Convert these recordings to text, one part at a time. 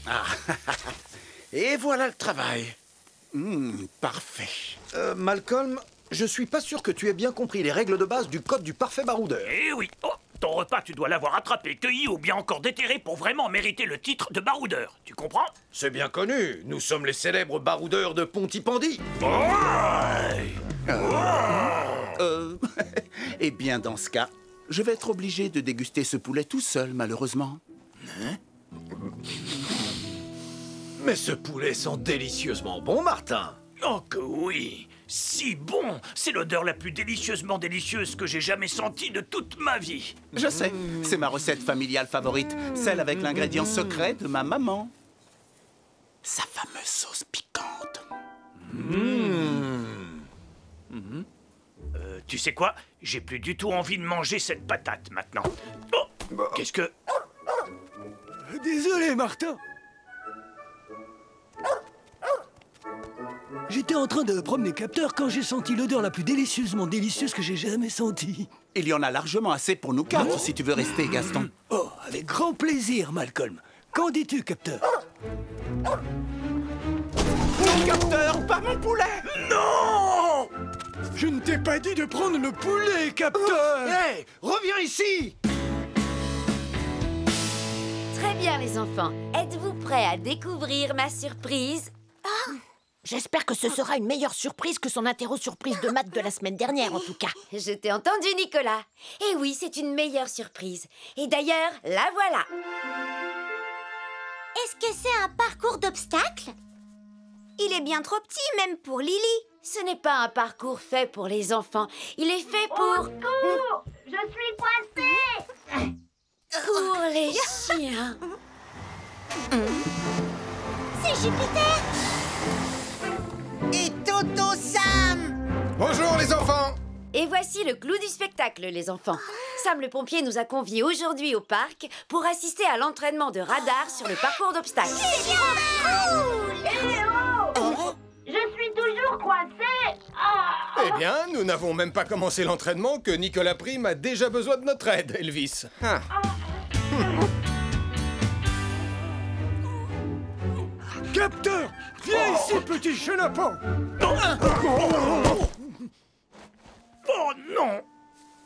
Ah, et voilà le travail. Parfait. Malcolm, je suis pas sûr que tu aies bien compris les règles de base du code du parfait baroudeur. Eh oui. Oh, ton repas, tu dois l'avoir attrapé, cueilli ou bien encore déterré pour vraiment mériter le titre de baroudeur. Tu comprends? C'est bien connu. Nous sommes les célèbres baroudeurs de Pontypandy. Eh bien, dans ce cas, je vais être obligé de déguster ce poulet tout seul, malheureusement. Mais ce poulet sent délicieusement bon, Martin. Oh que oui. Si bon. C'est l'odeur la plus délicieusement délicieuse que j'ai jamais sentie de toute ma vie. Je sais, c'est ma recette familiale favorite, celle avec l'ingrédient secret de ma maman. Sa fameuse sauce piquante. Tu sais quoi? J'ai plus du tout envie de manger cette patate maintenant. Oh, qu'est-ce que... Désolé, Martin. J'étais en train de promener capteur quand j'ai senti l'odeur la plus délicieusement délicieuse que j'ai jamais sentie. Il y en a largement assez pour nous quatre, si tu veux rester, Gaston. Oh, avec grand plaisir, Malcolm. Qu'en dis-tu, capteur? Mon capteur, pas mon poulet! Non! Je ne t'ai pas dit de prendre le poulet, capteur! Hé, reviens ici! Très bien, les enfants. Êtes-vous prêts à découvrir ma surprise? J'espère que ce sera une meilleure surprise que son interro-surprise de maths de la semaine dernière, en tout cas. Je t'ai entendu, Nicolas. Et oui, c'est une meilleure surprise. Et d'ailleurs, la voilà. Est-ce que c'est un parcours d'obstacles? Il est bien trop petit, même pour Lily. Ce n'est pas un parcours fait pour les enfants. Il est fait pour... Au secours! Je suis coincée! Pour les chiens. C'est Jupiter! Et Toto Sam! Bonjour les enfants! Et voici le clou du spectacle, les enfants. Sam le pompier nous a conviés aujourd'hui au parc pour assister à l'entraînement de radar sur le parcours d'obstacles. C'est trop cool! Eh oh! Je suis toujours coincée! Eh bien, nous n'avons même pas commencé l'entraînement que Nicolas Prime a déjà besoin de notre aide, Elvis. Capteur! Viens ici, petit chenapan! Oh non!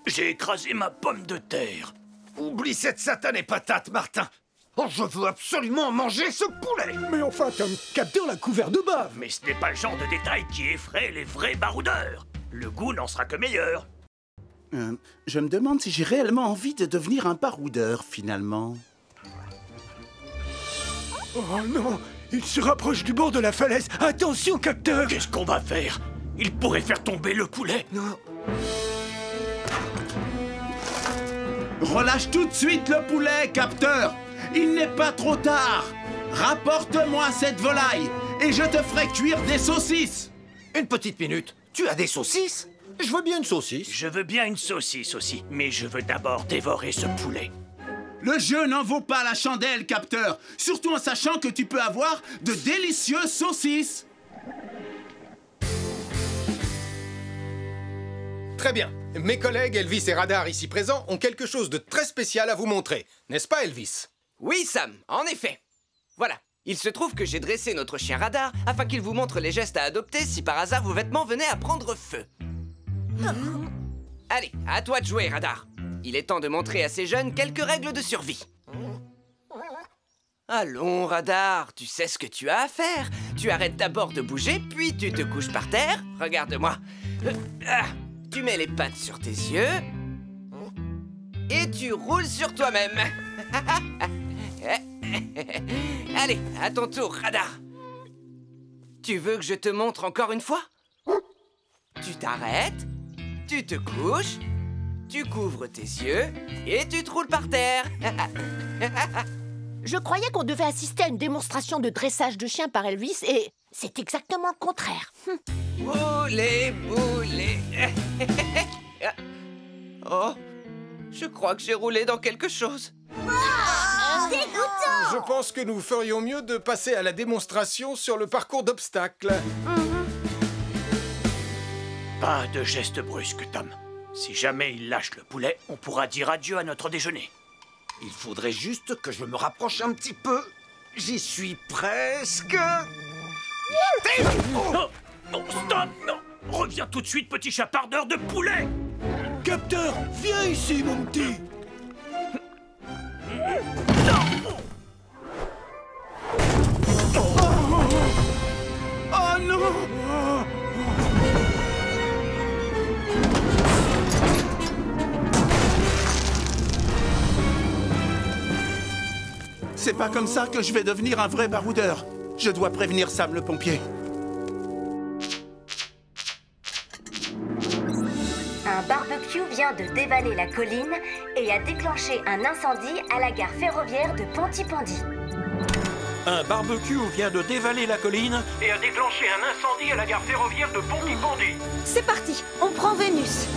J'ai écrasé ma pomme de terre. Oublie cette satanée patate, Martin. Oh, je veux absolument manger ce poulet. Mais enfin, Tom, capteur l'a couvert de bave! Mais ce n'est pas le genre de détail qui effraie les vrais baroudeurs. Le goût n'en sera que meilleur. Je me demande si j'ai réellement envie de devenir un baroudeur, finalement. Oh non! Il se rapproche du bord de la falaise! Attention, capteur! Qu'est-ce qu'on va faire? Il pourrait faire tomber le poulet. Non. Relâche tout de suite le poulet, capteur! Il n'est pas trop tard! Rapporte-moi cette volaille et je te ferai cuire des saucisses! Une petite minute. Tu as des saucisses? Je veux bien une saucisse. Je veux bien une saucisse aussi, mais je veux d'abord dévorer ce poulet. Le jeu n'en vaut pas la chandelle, capteur! Surtout en sachant que tu peux avoir de délicieuses saucisses! Très bien. Mes collègues Elvis et Radar ici présents ont quelque chose de très spécial à vous montrer. N'est-ce pas, Elvis? Oui, Sam, en effet. Voilà. Il se trouve que j'ai dressé notre chien Radar afin qu'il vous montre les gestes à adopter si par hasard vos vêtements venaient à prendre feu. Allez, à toi de jouer, Radar. Il est temps de montrer à ces jeunes quelques règles de survie. Allons, Radar, tu sais ce que tu as à faire. Tu arrêtes d'abord de bouger, puis tu te couches par terre. Regarde-moi. Tu mets les pattes sur tes yeux. Et tu roules sur toi-même. Allez, à ton tour, Radar. Tu veux que je te montre encore une fois? Tu t'arrêtes, tu te couches, tu couvres tes yeux et tu te roules par terre. Je croyais qu'on devait assister à une démonstration de dressage de chien par Elvis et c'est exactement le contraire. Boulet, boulet. Oh, je crois que j'ai roulé dans quelque chose. Dégoûtant! Je pense que nous ferions mieux de passer à la démonstration sur le parcours d'obstacles. Pas de geste brusque, Tom. Si jamais il lâche le poulet, on pourra dire adieu à notre déjeuner. Il faudrait juste que je me rapproche un petit peu. J'y suis presque. Non, non, stop, non. Reviens tout de suite, petit chapardeur de poulet. Capteur, viens ici, mon petit. Oh non! C'est pas comme ça que je vais devenir un vrai baroudeur. Je dois prévenir Sam le pompier. Un barbecue vient de dévaler la colline et a déclenché un incendie à la gare ferroviaire de Pontypandy. Un barbecue vient de dévaler la colline Et a déclenché un incendie à la gare ferroviaire de Pontypandy. C'est parti, on prend Vénus.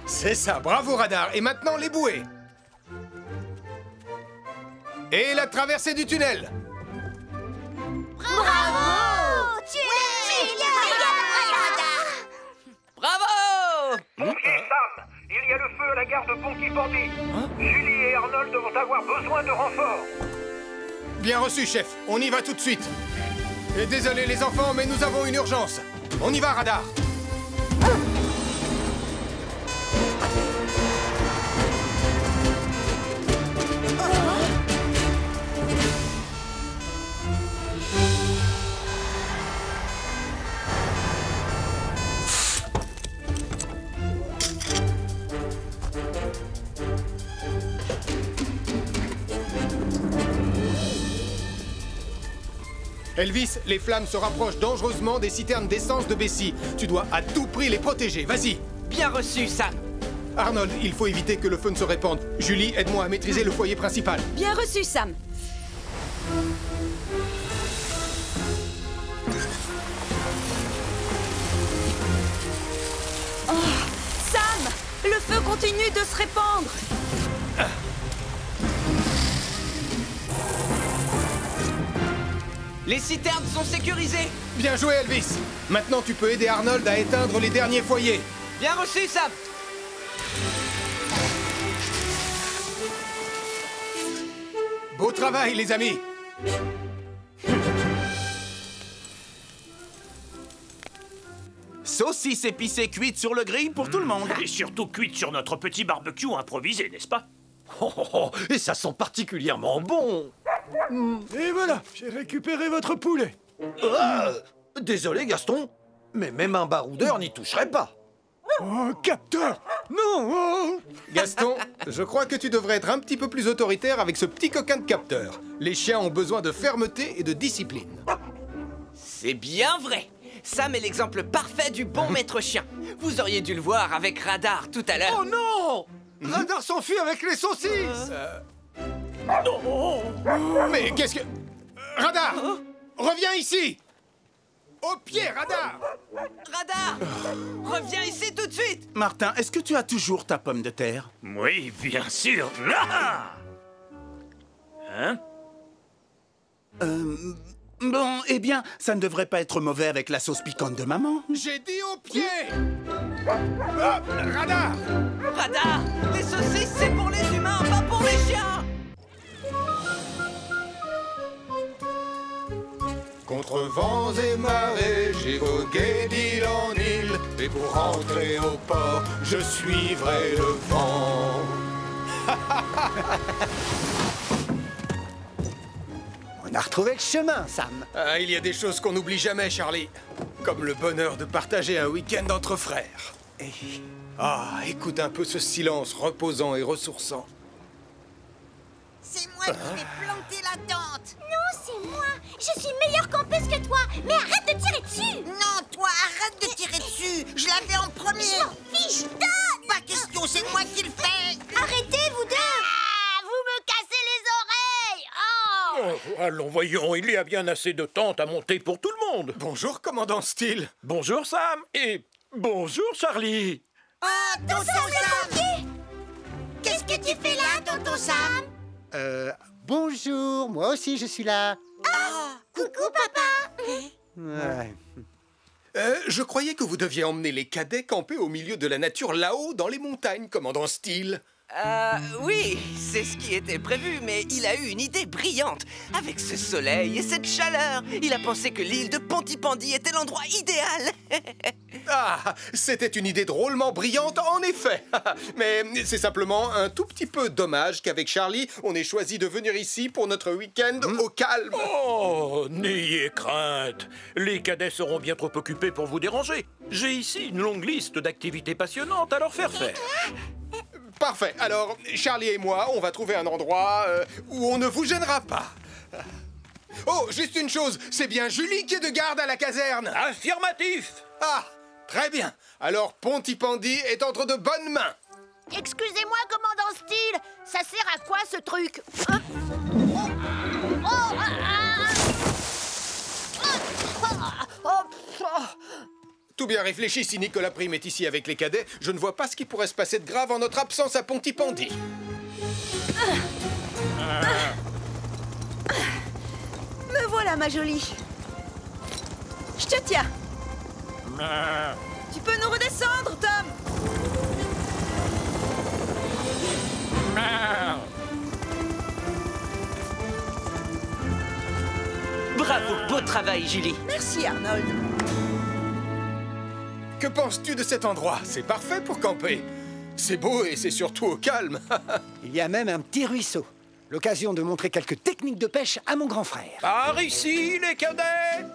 C'est ça, bravo Radar. Et maintenant les bouées. Et la traversée du tunnel. Bravo! Tu es génial! Bravo! Et Sam, il y a le feu à la gare de Pontypandy. Julie et Arnold vont avoir besoin de renfort. Bien reçu, chef. On y va tout de suite. Et désolé les enfants, mais nous avons une urgence. On y va, Radar. Elvis, les flammes se rapprochent dangereusement des citernes d'essence de Bessie. Tu dois à tout prix les protéger, vas-y. Bien reçu, Sam. Arnold, il faut éviter que le feu ne se répande. Julie, aide-moi à maîtriser le foyer principal. Bien reçu, Sam. Oh, Sam, le feu continue de se répandre. Les citernes sont sécurisées. Bien joué, Elvis. Maintenant, tu peux aider Arnold à éteindre les derniers foyers. Bien reçu, Sam. Beau travail, les amis. Saucisse épicée cuite sur le grill pour tout le monde. Et surtout cuite sur notre petit barbecue improvisé, n'est-ce pas? Et ça sent particulièrement bon. Et voilà, j'ai récupéré votre poulet. Ah, désolé, Gaston, mais même un baroudeur n'y toucherait pas. Oh, Capteur! Non! Oh. Gaston, je crois que tu devrais être un petit peu plus autoritaire avec ce petit coquin de capteur. Les chiens ont besoin de fermeté et de discipline. C'est bien vrai. Sam est l'exemple parfait du bon maître chien. Vous auriez dû le voir avec Radar tout à l'heure. Oh non! Radar s'enfuit avec les saucisses. Mais qu'est-ce que... Radar! Reviens ici! Au pied, Radar! Radar! Reviens ici tout de suite! Martin, est-ce que tu as toujours ta pomme de terre? Oui, bien sûr. Ah! Hein? Bon, eh bien, ça ne devrait pas être mauvais avec la sauce piquante de maman. J'ai dit au pied! Ah, Radar! Radar! Les saucisses, c'est pour les humains, pas pour les chiens! Contre vents et marées, j'ai vogué d'île en île. Et pour rentrer au port, je suivrai le vent. On a retrouvé le chemin, Sam. Ah, il y a des choses qu'on n'oublie jamais, Charlie. Comme le bonheur de partager un week-end entre frères. Et... Ah, écoute un peu ce silence reposant et ressourçant. C'est moi qui vais planter la tente. Non, c'est moi. Je suis meilleure campeuse que toi. Mais arrête de tirer dessus. Non, toi, arrête de tirer dessus. Je l'avais en premier. Je m'en fiche, donne. Pas question, c'est moi qui le fais. Arrêtez, vous deux. Ah, vous me cassez les oreilles. Oh. Allons, voyons, il y a bien assez de tentes à monter pour tout le monde. Bonjour, commandant Steele. Bonjour, Sam. Et bonjour, Charlie. Oh, tonton Sam. Qu'est-ce que tu fais là, tonton Sam? Bonjour, moi aussi je suis là. Oh, coucou papa. Ouais. Je croyais que vous deviez emmener les cadets camper au milieu de la nature là-haut, dans les montagnes, commandant Steele. Oui, c'est ce qui était prévu, mais il a eu une idée brillante. Avec ce soleil et cette chaleur, il a pensé que l'île de Pontypandy était l'endroit idéal. Ah, c'était une idée drôlement brillante, en effet. Mais c'est simplement un tout petit peu dommage qu'avec Charlie, on ait choisi de venir ici pour notre week-end au calme. Oh, n'ayez crainte. Les cadets seront bien trop occupés pour vous déranger. J'ai ici une longue liste d'activités passionnantes à leur faire faire. Parfait. Alors, Charlie et moi, on va trouver un endroit où on ne vous gênera pas. Oh, juste une chose, c'est bien Julie qui est de garde à la caserne. Affirmatif. Ah, très bien. Alors, Pontypandy est entre de bonnes mains. Excusez-moi, commandant Steele, ça sert à quoi ce truc? Tout bien réfléchi, si Nicolas Prime est ici avec les cadets, je ne vois pas ce qui pourrait se passer de grave en notre absence à Pontypandy. Me voilà, ma jolie. Je te tiens. Tu peux nous redescendre, Tom? Bravo, beau travail, Julie. Merci, Arnold. Que penses-tu de cet endroit? C'est parfait pour camper. C'est beau et c'est surtout au calme. Il y a même un petit ruisseau. L'occasion de montrer quelques techniques de pêche à mon grand frère. Par ici, les cadets.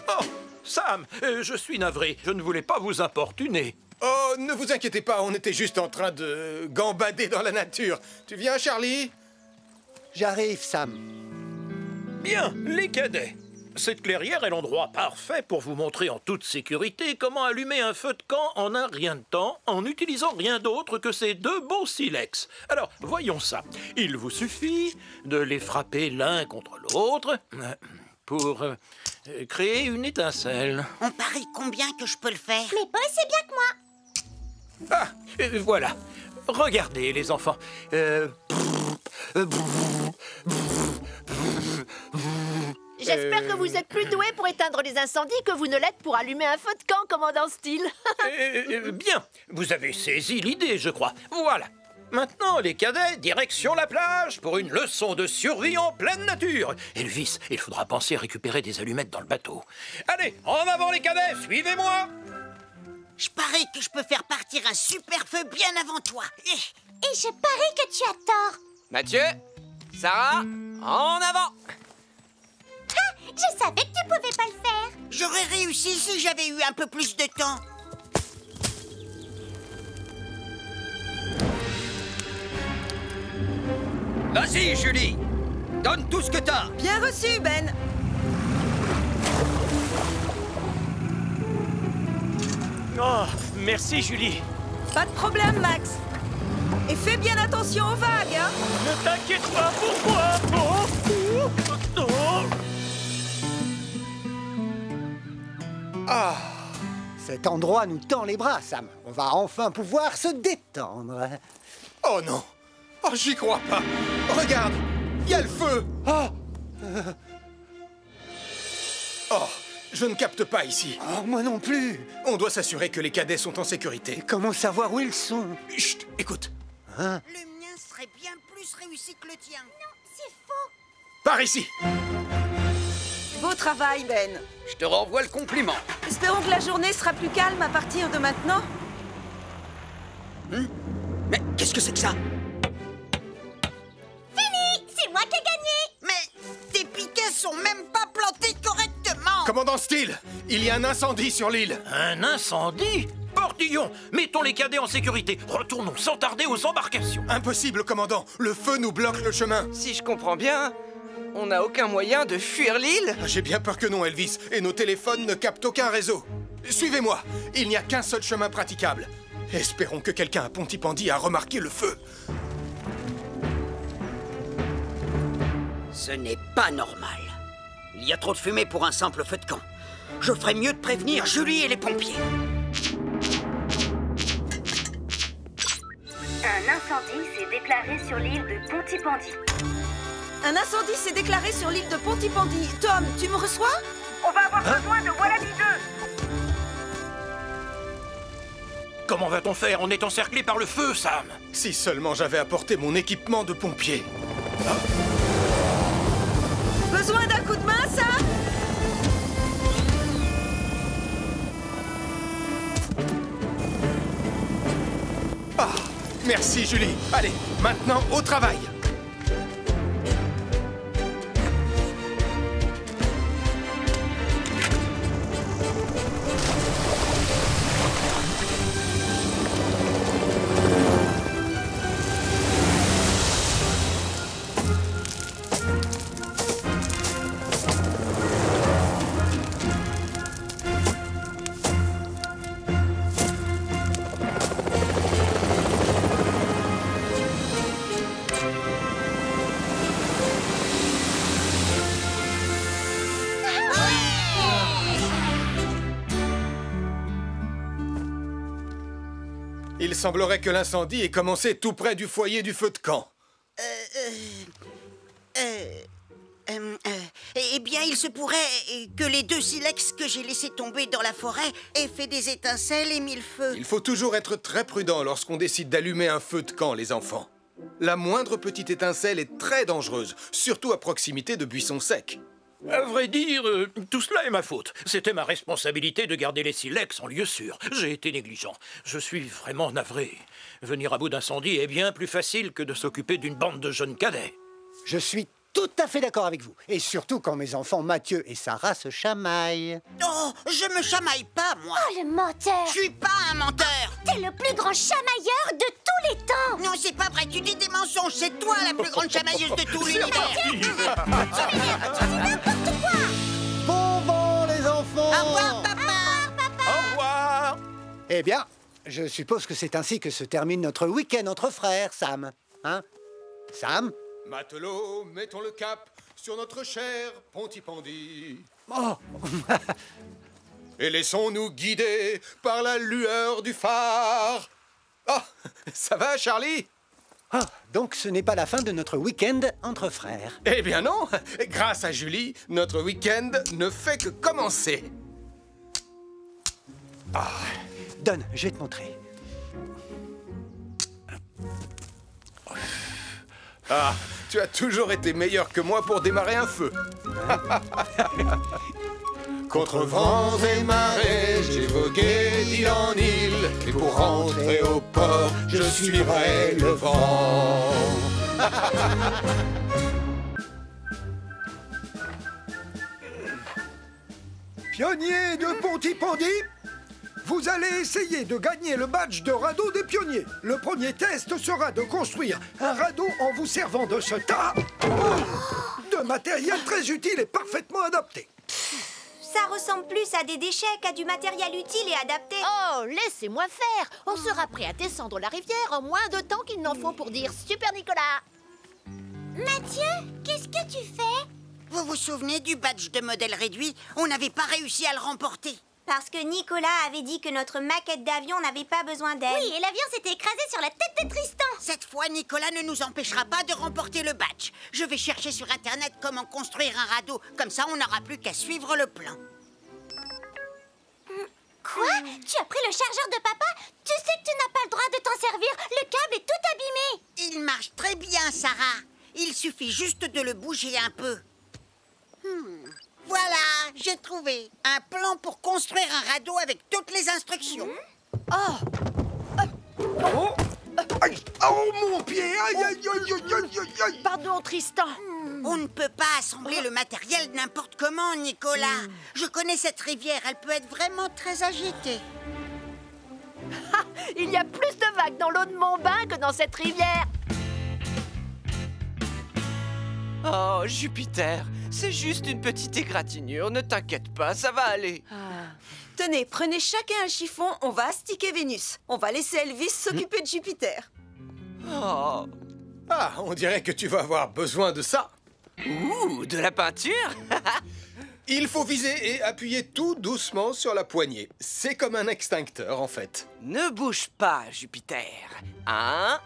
Oh, Sam, je suis navré. Je ne voulais pas vous importuner. Oh, ne vous inquiétez pas, on était juste en train de gambader dans la nature. Tu viens, Charlie? J'arrive, Sam. Bien, les cadets. Cette clairière est l'endroit parfait pour vous montrer en toute sécurité comment allumer un feu de camp en un rien de temps en n'utilisant rien d'autre que ces deux beaux silex. Alors, voyons ça. Il vous suffit de les frapper l'un contre l'autre pour créer une étincelle. On parie combien que je peux le faire? Mais pas aussi bien que moi. Ah, voilà. Regardez, les enfants. J'espère que vous êtes plus doué pour éteindre les incendies que vous ne l'êtes pour allumer un feu de camp, commandant Steele. Bien, vous avez saisi l'idée, je crois. Voilà. Maintenant, les cadets, direction la plage pour une leçon de survie en pleine nature. Elvis, il faudra penser à récupérer des allumettes dans le bateau. Allez, en avant les cadets, suivez-moi. Je parie que je peux faire partir un super feu bien avant toi. Et je parie que tu as tort. Mathieu, Sarah, en avant. Je savais que tu pouvais pas le faire. J'aurais réussi si j'avais eu un peu plus de temps. Vas-y, Julie. Donne tout ce que t'as. Bien reçu, Ben. Oh, merci, Julie. Pas de problème, Max. Et fais bien attention aux vagues, hein. Ne t'inquiète pas pour moi. Ah, cet endroit nous tend les bras, Sam. On va enfin pouvoir se détendre. Oh non. Oh, j'y crois pas. Regarde, il y a le feu. Oh, je ne capte pas ici. Oh, moi non plus. On doit s'assurer que les cadets sont en sécurité. Et comment savoir où ils sont? Chut, écoute. Hein? Le mien serait bien plus réussi que le tien. Non, c'est faux. Par ici. Beau travail, Ben. Je te renvoie le compliment. Espérons que la journée sera plus calme à partir de maintenant. Mais qu'est-ce que c'est que ça? Fini! C'est moi qui ai gagné! Mais tes piquets sont même pas plantés correctement. Commandant Steele, il y a un incendie sur l'île. Un incendie? Portillon, mettons les cadets en sécurité. Retournons sans tarder aux embarcations. Impossible, commandant. Le feu nous bloque le chemin. Si je comprends bien, on n'a aucun moyen de fuir l'île? J'ai bien peur que non, Elvis. Et nos téléphones ne captent aucun réseau. Suivez-moi. Il n'y a qu'un seul chemin praticable. Espérons que quelqu'un à Pontypandy a remarqué le feu. Ce n'est pas normal. Il y a trop de fumée pour un simple feu de camp. Je ferais mieux de prévenir Julie et les pompiers. Un incendie s'est déclaré sur l'île de Pontypandy. Un incendie s'est déclaré sur l'île de Pontypandy. Tom, tu me reçois? On va avoir besoin de voilà bideux. Comment va-t-on faire? On est encerclé par le feu, Sam. Si seulement j'avais apporté mon équipement de pompier. Besoin d'un coup de main, Sam? Ah, merci Julie. Allez, maintenant au travail. Il semblerait que l'incendie ait commencé tout près du foyer du feu de camp. Eh bien, il se pourrait que les 2 silex que j'ai laissés tomber dans la forêt aient fait des étincelles et mis le feu. Il faut toujours être très prudent lorsqu'on décide d'allumer un feu de camp, les enfants. La moindre petite étincelle est très dangereuse, surtout à proximité de buissons secs. À vrai dire, tout cela est ma faute. C'était ma responsabilité de garder les silex en lieu sûr. J'ai été négligent. Je suis vraiment navré. Venir à bout d'incendie est bien plus facile que de s'occuper d'une bande de jeunes cadets. Je suis tout à fait d'accord avec vous. Et surtout quand mes enfants Mathieu et Sarah se chamaillent. Oh, je me chamaille pas, moi. Oh, le menteur! Je suis pas un menteur. T'es le plus grand chamailleur de tous les temps! Non, c'est pas vrai, tu dis des mensonges. C'est toi la plus grande chamailleuse de tout l'univers. Tu dis n'importe quoi! Bon vent, les enfants! Au revoir, papa. Au revoir. Eh bien, je suppose que c'est ainsi que se termine notre week-end entre frères, Sam. Hein? Sam? Matelot, mettons le cap sur notre cher Pontypandy. Oh! Et laissons-nous guider par la lueur du phare. Ah, ça va, Charlie? Ah, donc ce n'est pas la fin de notre week-end entre frères. Eh bien non. Grâce à Julie, notre week-end ne fait que commencer. Ah. Donne, je vais te montrer. Ah, tu as toujours été meilleur que moi pour démarrer un feu. Contre vents et marées, j'ai vogué d'île en île. Et pour rentrer au port, je suivrai le vent. Pionniers de Pontypandy, vous allez essayer de gagner le badge de radeau des pionniers. Le premier test sera de construire un radeau en vous servant de ce tas de matériel très utile et parfaitement adapté. Ça ressemble plus à des déchets qu'à du matériel utile et adapté. Oh, laissez-moi faire. On sera prêt à descendre la rivière en moins de temps qu'il n'en faut pour dire Super Nicolas. Mathieu, qu'est-ce que tu fais? Vous vous souvenez du badge de modèle réduit? On n'avait pas réussi à le remporter. Parce que Nicolas avait dit que notre maquette d'avion n'avait pas besoin d'aide. Oui, et l'avion s'était écrasé sur la tête de Tristan. Cette fois, Nicolas ne nous empêchera pas de remporter le badge. Je vais chercher sur Internet comment construire un radeau. Comme ça, on n'aura plus qu'à suivre le plan. Quoi? Tu as pris le chargeur de papa? Tu sais que tu n'as pas le droit de t'en servir. Le câble est tout abîmé. Il marche très bien, Sarah. Il suffit juste de le bouger un peu. Voilà, j'ai trouvé un plan pour construire un radeau avec toutes les instructions. Oh, mon pied! Aïe, aïe, aïe, aïe, aïe, aïe, aïe. Pardon, Tristan. On ne peut pas assembler le matériel n'importe comment, Nicolas. Je connais cette rivière, elle peut être vraiment très agitée. Il y a plus de vagues dans l'eau de mon bain que dans cette rivière. Oh, Jupiter, c'est juste une petite égratignure, ne t'inquiète pas, ça va aller. Tenez, prenez chacun un chiffon, on va astiquer Vénus. On va laisser Elvis s'occuper de Jupiter. Oh. Ah, on dirait que tu vas avoir besoin de ça. Ouh, de la peinture. Il faut viser et appuyer tout doucement sur la poignée. C'est comme un extincteur, en fait. Ne bouge pas, Jupiter. 1,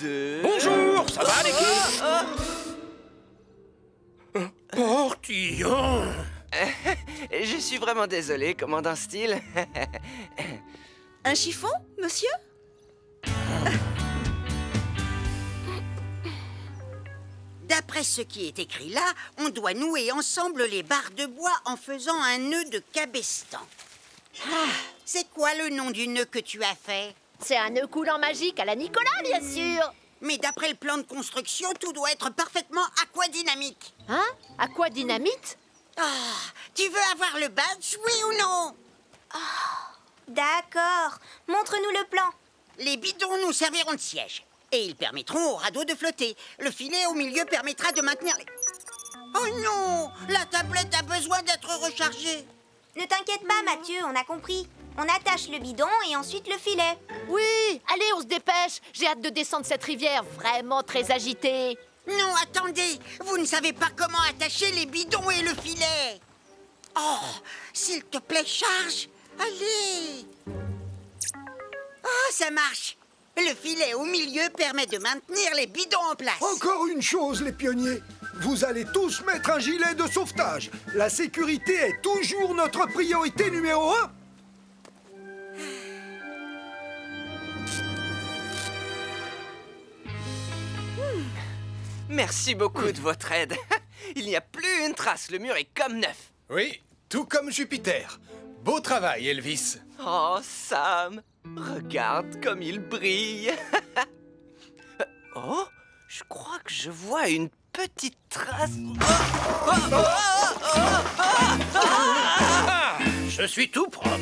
2... Bonjour, ça va l'équipe? Portillon! Je suis vraiment désolé, commandant Steele. Un chiffon, monsieur? D'après ce qui est écrit là, on doit nouer ensemble les barres de bois en faisant un nœud de cabestan. C'est quoi le nom du nœud que tu as fait? C'est un nœud coulant magique à la Nicolas, bien sûr. Mais d'après le plan de construction, tout doit être parfaitement aquadynamique. Hein? Aquadynamite? Tu veux avoir le badge, oui ou non? D'accord. Montre-nous le plan. Les bidons nous serviront de siège. Et ils permettront au radeau de flotter. Le filet au milieu permettra de maintenir les... Oh non! La tablette a besoin d'être rechargée. Ne t'inquiète pas, Mathieu, on a compris. On attache le bidon et ensuite le filet. Oui, allez, on se dépêche. J'ai hâte de descendre cette rivière vraiment très agitée. Non, attendez. Vous ne savez pas comment attacher les bidons et le filet. Oh, s'il te plaît, charge. Allez. Oh, ça marche. Le filet au milieu permet de maintenir les bidons en place. Encore une chose, les pionniers. Vous allez tous mettre un gilet de sauvetage. La sécurité est toujours notre priorité numéro 1. Merci beaucoup de votre aide. Il n'y a plus une trace, le mur est comme neuf. Oui, tout comme Jupiter. Beau travail, Elvis. Oh, Sam, regarde comme il brille. Oh, je crois que je vois une petite trace. Je suis tout propre.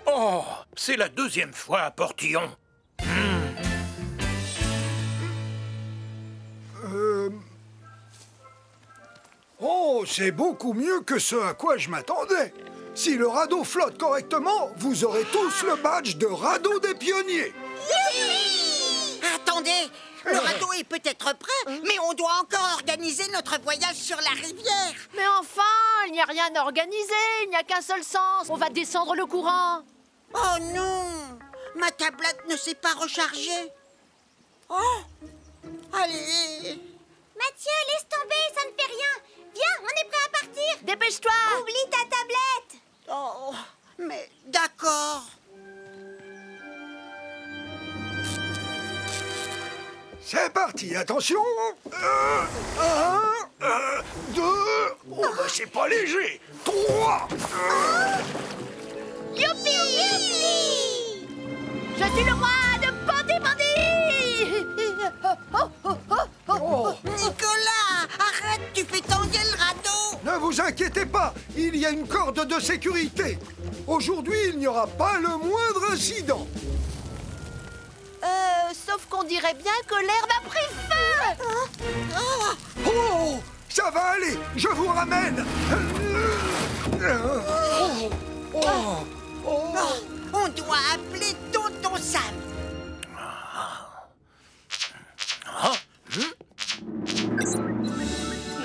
Oh, c'est la deuxième fois à Portillon. Oh, c'est beaucoup mieux que ce à quoi je m'attendais. Si le radeau flotte correctement, vous aurez tous le badge de radeau des pionniers. Attendez, le radeau est peut-être prêt, mais on doit encore organiser notre voyage sur la rivière. Mais enfin, il n'y a rien à organiser, il n'y a qu'un seul sens. On va descendre le courant. Oh non, ma tablette ne s'est pas rechargée. Oh, allez. Mathieu, laisse tomber, ça ne fait rien. Viens, on est prêt à partir. Dépêche-toi. Oublie ta tablette. Oh, mais d'accord. C'est parti, attention. 1, 2, oh bah c'est pas léger. 3. Youpi, youpi. Je suis le roi de Ponty-Pondy. Nicolas, arrête, tu fais tanguer le radeau. Ne vous inquiétez pas, il y a une corde de sécurité. Aujourd'hui, il n'y aura pas le moindre incident. Sauf qu'on dirait bien que l'herbe a pris feu. Oh, ça va aller, je vous ramène. On doit appeler Tonton Sam.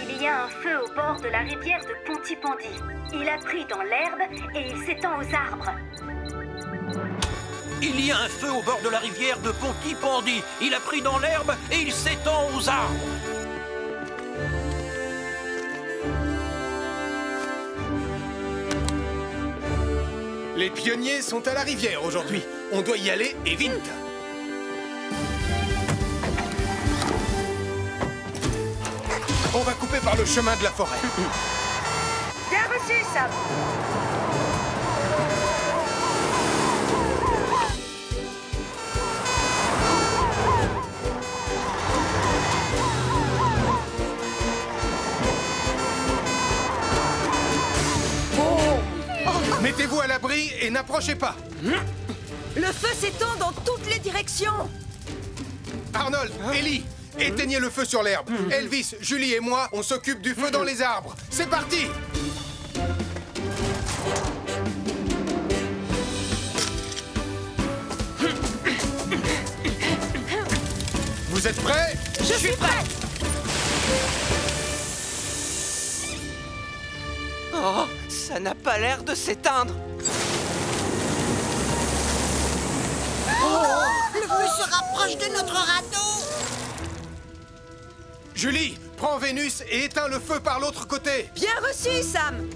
Il y a un feu au bord de la rivière de Ponty-Pondy. Il a pris dans l'herbe et il s'étend aux arbres. Il y a un feu au bord de la rivière de Ponty-Pondy. Il a pris dans l'herbe et il s'étend aux arbres. Les pionniers sont à la rivière aujourd'hui. On doit y aller et vite. On va couper par le chemin de la forêt. Bien reçu, Sam. Mettez-vous à l'abri et n'approchez pas. Le feu s'étend dans toutes les directions. Arnold, Ellie, éteignez le feu sur l'herbe. Elvis, Julie et moi, on s'occupe du feu dans les arbres. C'est parti! Vous êtes prêts? Je suis prête. Oh, ça n'a pas l'air de s'éteindre. Le feu se rapproche de notre radeau. Julie, prends Vénus et éteins le feu par l'autre côté. Bien reçu, Sam.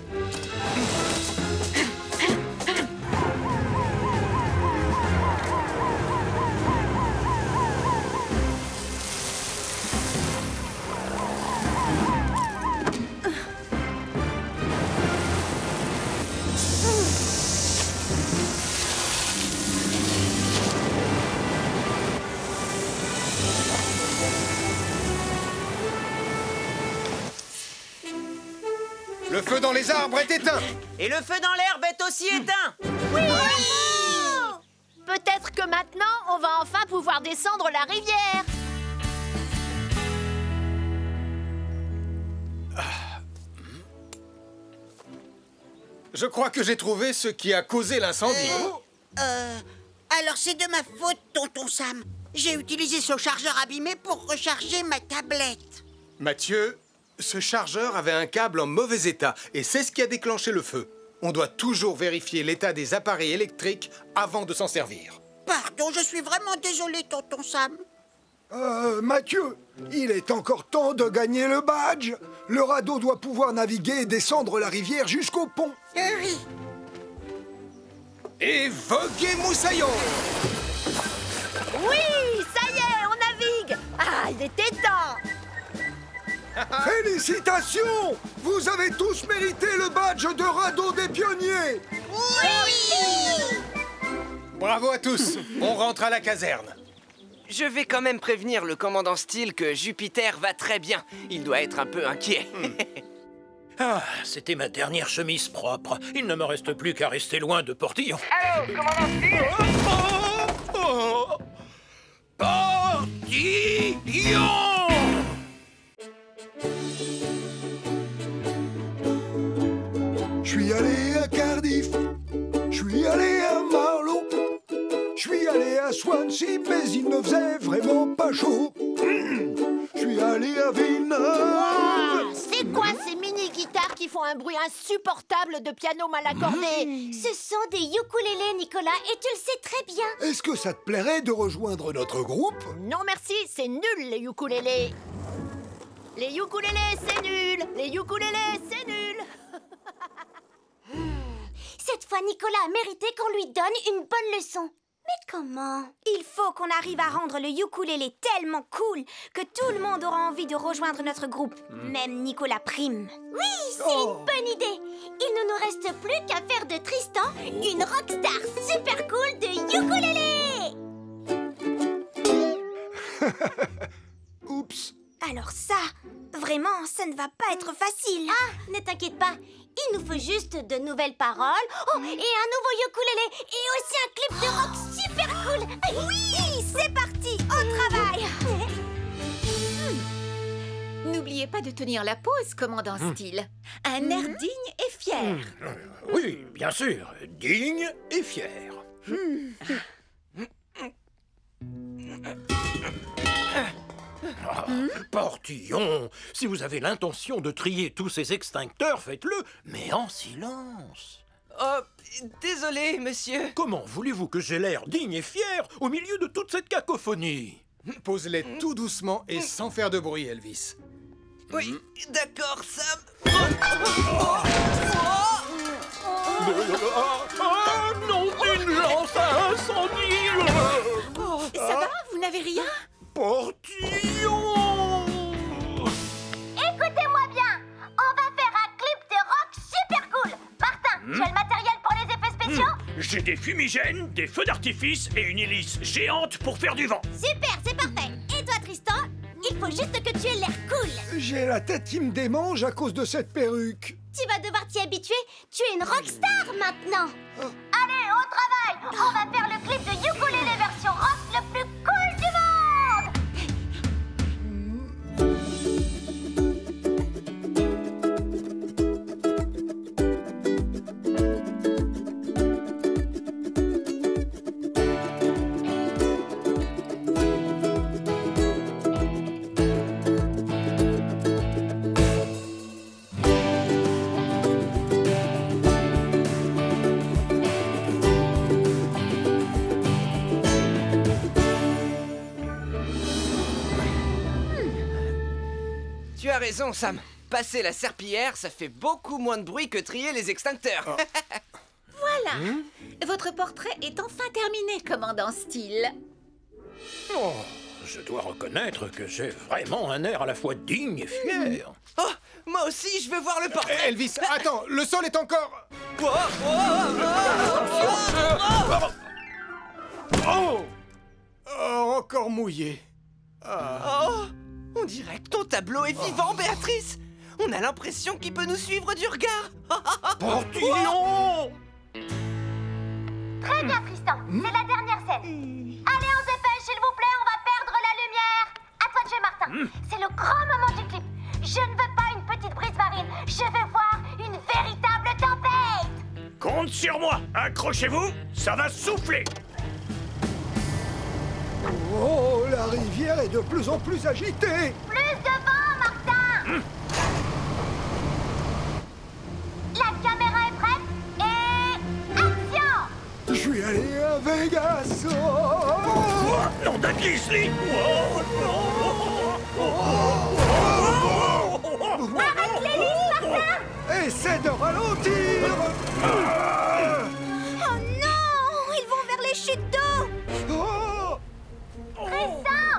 Le feu dans les arbres est éteint. Et le feu dans l'herbe est aussi éteint. Oui! Peut-être que maintenant, on va enfin pouvoir descendre la rivière. Je crois que j'ai trouvé ce qui a causé l'incendie. Alors c'est de ma faute, tonton Sam. J'ai utilisé ce chargeur abîmé pour recharger ma tablette. Mathieu, ce chargeur avait un câble en mauvais état et c'est ce qui a déclenché le feu. On doit toujours vérifier l'état des appareils électriques avant de s'en servir. Pardon, je suis vraiment désolé, tonton Sam. Mathieu, il est encore temps de gagner le badge. Le radeau doit pouvoir naviguer et descendre la rivière jusqu'au pont. Oui. Et voguez moussaillon! Oui, ça y est, on navigue. Ah, il était temps. Félicitations! Vous avez tous mérité le badge de radeau des pionniers! Oui! Bravo à tous! On rentre à la caserne. Je vais quand même prévenir le commandant Steele que Jupiter va très bien. Il doit être un peu inquiet. Ah, c'était ma dernière chemise propre. Il ne me reste plus qu'à rester loin de Portillon. Allô, commandant Steele? Portillon! Je suis allé à Cardiff, je suis allé à Marlow, je suis allé à Swansea, mais il ne faisait vraiment pas chaud. Je suis allé à Villeneuve. C'est quoi ces mini-guitares qui font un bruit insupportable de piano mal accordé? Ce sont des ukulélés, Nicolas, et tu le sais très bien. Est-ce que ça te plairait de rejoindre notre groupe? Non merci, c'est nul les ukulélés. Les ukulélés, c'est nul. Les ukulélés, c'est nul. Cette fois, Nicolas a mérité qu'on lui donne une bonne leçon. Mais comment? Il faut qu'on arrive à rendre le ukulélé tellement cool que tout le monde aura envie de rejoindre notre groupe. Même Nicolas Prime. Oui, c'est une bonne idée. Il ne nous reste plus qu'à faire de Tristan une rockstar super cool de ukulélé. Oups. Alors ça, vraiment, ça ne va pas être facile. Ah, ne t'inquiète pas. Il nous faut juste de nouvelles paroles. Oh, et un nouveau ukulélé. Et aussi un clip de rock super cool. Oui, c'est parti, au travail. N'oubliez pas de tenir la pause, commandant Steele. Un air digne et fier. Oui, bien sûr. Digne et fier. Portillon, si vous avez l'intention de trier tous ces extincteurs, faites-le, mais en silence. Oh, désolé, monsieur. Comment voulez-vous que j'ai l'air digne et fier au milieu de toute cette cacophonie? Pose-les tout doucement et sans faire de bruit, Elvis. Oui, d'accord, Sam. Ah non, d'urgence à incendie! Ça va? Vous n'avez rien? Portillon! Écoutez-moi bien. On va faire un clip de rock super cool. Martin, tu as le matériel pour les effets spéciaux? J'ai des fumigènes, des feux d'artifice et une hélice géante pour faire du vent. Super, c'est parfait. Et toi, Tristan? Il faut juste que tu aies l'air cool. J'ai la tête qui me démange à cause de cette perruque. Tu vas devoir t'y habituer. Tu es une rockstar maintenant. Allez, au travail. On va faire le clip de ukulélé version rock le plus cool du monde. Tu as raison, Sam. Passer la serpillière, ça fait beaucoup moins de bruit que trier les extincteurs. Voilà. Votre portrait est enfin terminé, commandant Steele. Oh, je dois reconnaître que j'ai vraiment un air à la fois digne et fier. Oh, moi aussi, je veux voir le portrait. Elvis, attends, le sol est encore... Oh, encore mouillé. Oh, on dirait que ton tableau est vivant, Béatrice. On a l'impression qu'il peut nous suivre du regard. Portillon! Très bien, Tristan. C'est la dernière scène. Allez, on se dépêche, s'il vous plaît, on va perdre la lumière. À toi de jouer, Martin. C'est le grand moment du clip. Je ne veux pas une petite brise marine. Je veux voir une véritable tempête. Compte sur moi. Accrochez-vous, ça va souffler. Oh, la rivière est de plus en plus agitée. Plus de vent, Martin. La caméra est prête et... action! Je suis allé à Vegas. Nom d'un grizzly. Arrête l'hélice, Martin! Essaie de ralentir. Oh non! Ils vont vers les chutes d'eau! Tristan!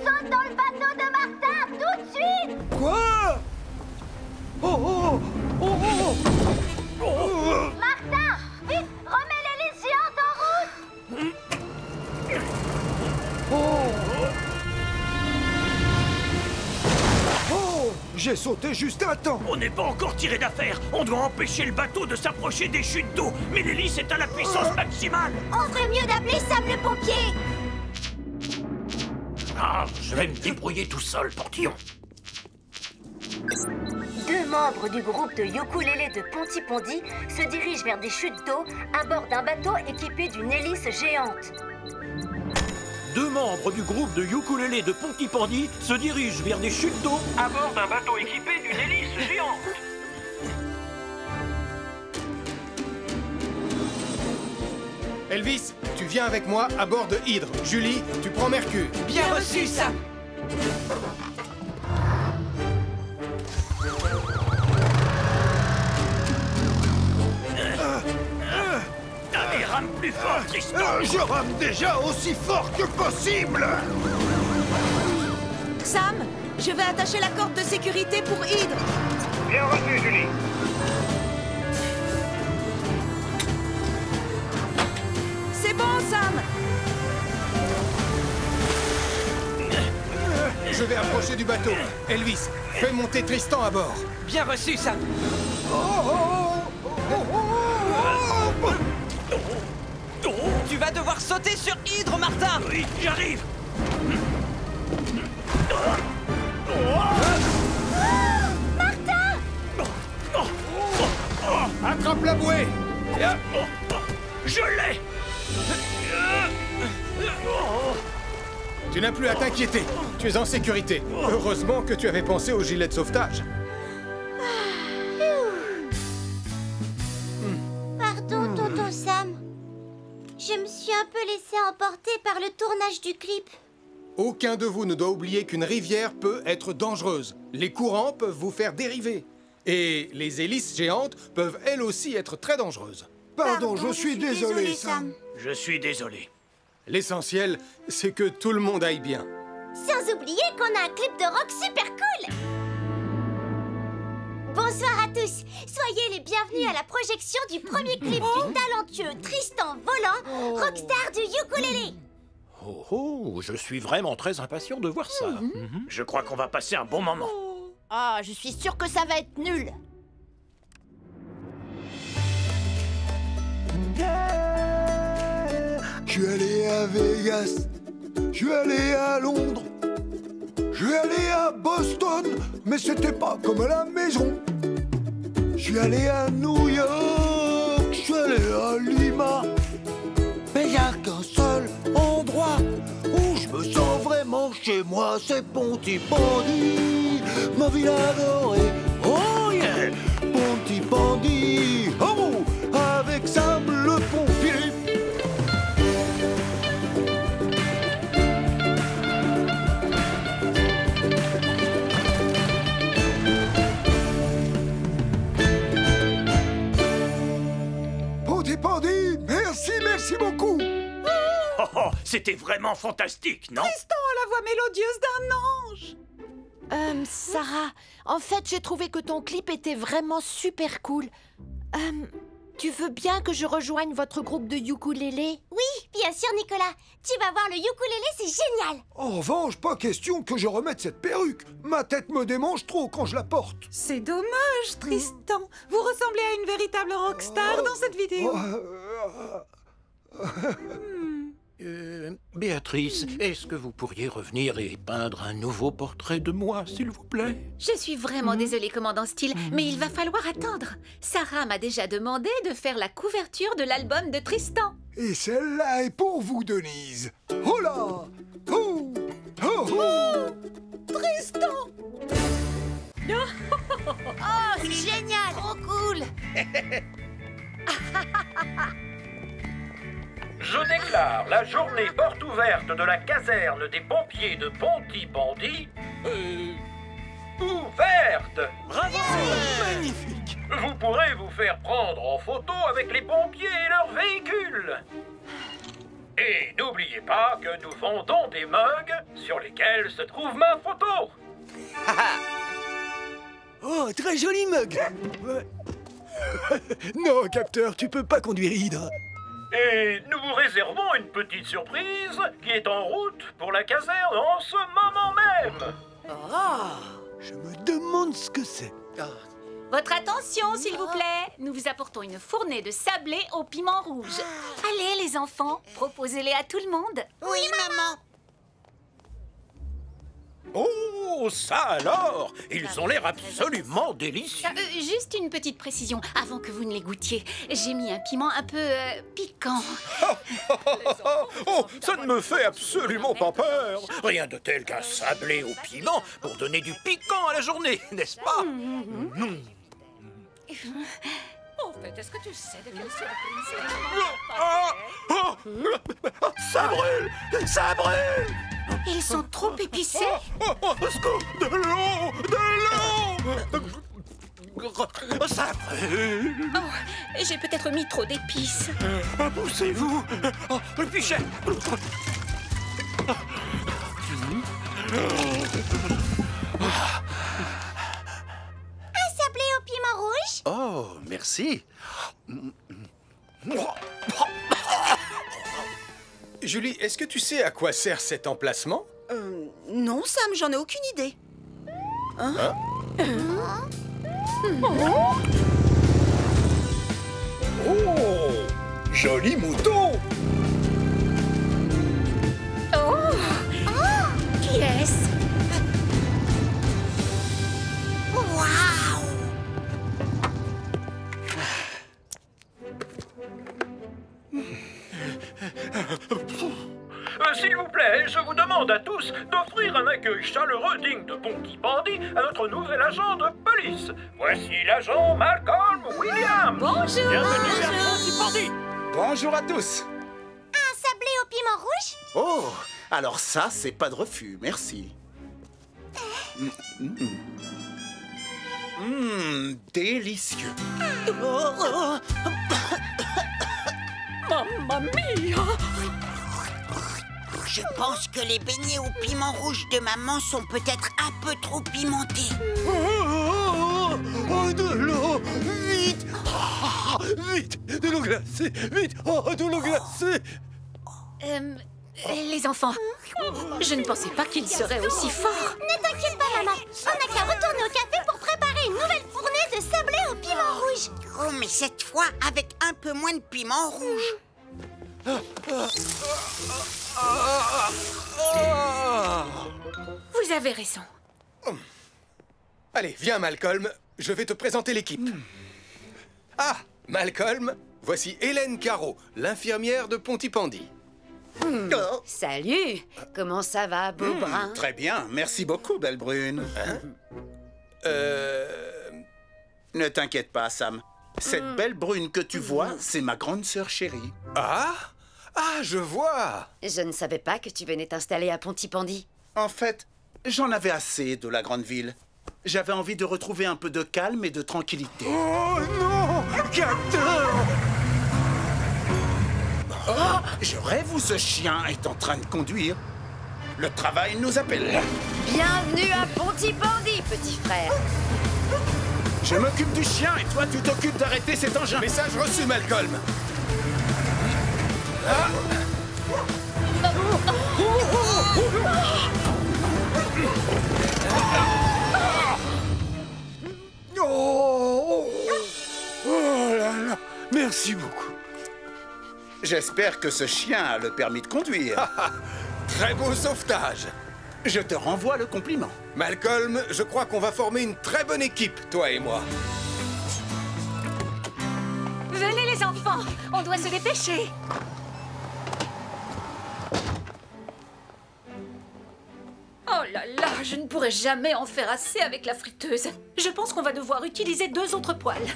Saute dans le bateau de Martin, tout de suite! Quoi? Martin! Vite! Remets l'hélice géante en route! J'ai sauté juste à temps. On n'est pas encore tiré d'affaire. On doit empêcher le bateau de s'approcher des chutes d'eau. Mais l'hélice est à la puissance maximale. On ferait mieux d'appeler Sam le pompier! Ah, je vais me débrouiller tout seul, Portillon. 2 membres du groupe de ukulélé de Pontypondi se dirigent vers des chutes d'eau à bord d'un bateau équipé d'une hélice géante. 2 membres du groupe de ukulélé de Pontypondi se dirigent vers des chutes d'eau à bord d'un bateau équipé d'une hélice géante. Elvis, tu viens avec moi à bord de Hydre. Julie, tu prends Mercure. Bien reçu, Sam. Allez, rame plus fort, Tristan. Je rame déjà aussi fort que possible. Sam, je vais attacher la corde de sécurité pour Hydre. Bien reçu, Julie. C'est bon, Sam. Je vais approcher du bateau. Elvis, fais monter Tristan à bord. Bien reçu, Sam. Tu vas devoir sauter sur Hydre, Martin. Oui, j'arrive. Martin! Attrape la bouée. Je l'ai. Tu n'as plus à t'inquiéter. Tu es en sécurité. Heureusement que tu avais pensé au gilet de sauvetage. Pardon, tonton Sam. Je me suis un peu laissé emporter par le tournage du clip. Aucun de vous ne doit oublier qu'une rivière peut être dangereuse. Les courants peuvent vous faire dériver. Et les hélices géantes peuvent elles aussi être très dangereuses. Pardon, je suis désolé, Sam. Je suis désolé. L'essentiel, c'est que tout le monde aille bien. Sans oublier qu'on a un clip de rock super cool. Bonsoir à tous. Soyez les bienvenus à la projection du premier clip du talentueux Tristan Volant, rockstar du ukulélé. Oh, je suis vraiment très impatient de voir ça. Je crois qu'on va passer un bon moment. Ah, je suis sûre que ça va être nul. Je suis allé à Vegas, je suis allé à Londres, je suis allé à Boston, mais c'était pas comme à la maison. Je suis allé à New York, je suis allé à Lima, mais y a qu'un seul endroit où je me sens vraiment chez moi, c'est Pontypondi, ma ville adorée. Oh yeah, Pontypondi, oh, avec Sam le pompier. C'était vraiment fantastique, non? Tristan a la voix mélodieuse d'un ange. Sarah, en fait, j'ai trouvé que ton clip était vraiment super cool. Tu veux bien que je rejoigne votre groupe de ukulélé? Oui, bien sûr, Nicolas. Tu vas voir, le ukulélé, c'est génial. En revanche, pas question que je remette cette perruque. Ma tête me démange trop quand je la porte. C'est dommage, Tristan. Vous ressemblez à une véritable rockstar dans cette vidéo. Béatrice, est-ce que vous pourriez revenir et peindre un nouveau portrait de moi, s'il vous plaît? Je suis vraiment désolée, commandant Steele, mais il va falloir attendre. Sarah m'a déjà demandé de faire la couverture de l'album de Tristan. Et celle-là est pour vous, Denise. Oh là! Oh! Oh! Oh! Tristan! Oh, c'est génial! Trop cool! Je déclare la journée porte ouverte de la caserne des pompiers de Pontypandy ouverte. Bravo! Magnifique! Vous pourrez vous faire prendre en photo avec les pompiers et leurs véhicules. Et n'oubliez pas que nous vendons des mugs sur lesquels se trouve ma photo. Oh, très joli mug. Non, capteur, tu peux pas conduire Hydre. Et nous vous réservons une petite surprise qui est en route pour la caserne en ce moment même. Je me demande ce que c'est. Votre attention, s'il vous plaît. Nous vous apportons une fournée de sablé au piment rouge. Allez, les enfants, proposez-les à tout le monde. Oui, maman. Oh, ça alors! Ils ont l'air absolument délicieux. Juste une petite précision, avant que vous ne les goûtiez. J'ai mis un piment un peu piquant. Oh, ça ne me fait absolument pas peur. Rien de tel qu'un sablé au piment pour donner du piquant à la journée, n'est-ce pas? En fait, est-ce que tu sais de quelle surprise Ça brûle! Ça brûle! Ils sont trop épicés. De l'eau! De l'eau! Ça brûle! Oh, j'ai peut-être mis trop d'épices. Poussez-vous! Le pichet! Un sablé au piment rouge? Oh, merci. Julie, est-ce que tu sais à quoi sert cet emplacement? Non, Sam, j'en ai aucune idée. Hein? Oh! Joli mouton! Oh! Qui est-ce? Waouh! S'il vous plaît, je vous demande à tous d'offrir un accueil chaleureux digne de Pontypandy à notre nouvel agent de police. Voici l'agent Malcolm Williams. Bonjour. Bienvenue à Pontypandy. Bonjour à tous. Un sablé au piment rouge? Oh, alors ça, c'est pas de refus, merci. Délicieux. Mamma mia! Je pense que les beignets au piment rouge de maman sont peut-être un peu trop pimentés. Oh, de l'eau! Vite! Vite! De l'eau glacée! Vite! Oh, de l'eau glacée! Les enfants, je ne pensais pas qu'ils seraient aussi forts. Ne t'inquiète pas, maman. On n'a qu'à retourner au café pour préparer une nouvelle fournée de sablé au piment rouge. Oh, mais cette fois avec un peu moins de piment rouge. Vous avez raison. Allez, viens, Malcolm. Je vais te présenter l'équipe. Ah, Malcolm, voici Hélène Caro, l'infirmière de Pontypandy. Salut! Comment ça va, beau brun? Très bien, merci beaucoup, belle brune. Ne t'inquiète pas, Sam. Cette belle brune que tu vois, c'est ma grande sœur chérie. Ah, je vois. Je ne savais pas que tu venais t'installer à Pontypandy. En fait, j'en avais assez de la grande ville. J'avais envie de retrouver un peu de calme et de tranquillité. Oh non! Capteur! Je rêve où ce chien est en train de conduire. Le travail nous appelle. Bienvenue à Pontypandy, petit frère. Je m'occupe du chien et toi, tu t'occupes d'arrêter cet engin. Message reçu, Malcolm. Oh là là, merci beaucoup. J'espère que ce chien a le permis de conduire. Très beau sauvetage. Je te renvoie le compliment. Malcolm, je crois qu'on va former une très bonne équipe, toi et moi. Venez les enfants, on doit se dépêcher. Oh là là, je ne pourrai jamais en faire assez avec la friteuse. Je pense qu'on va devoir utiliser 2 autres poêles.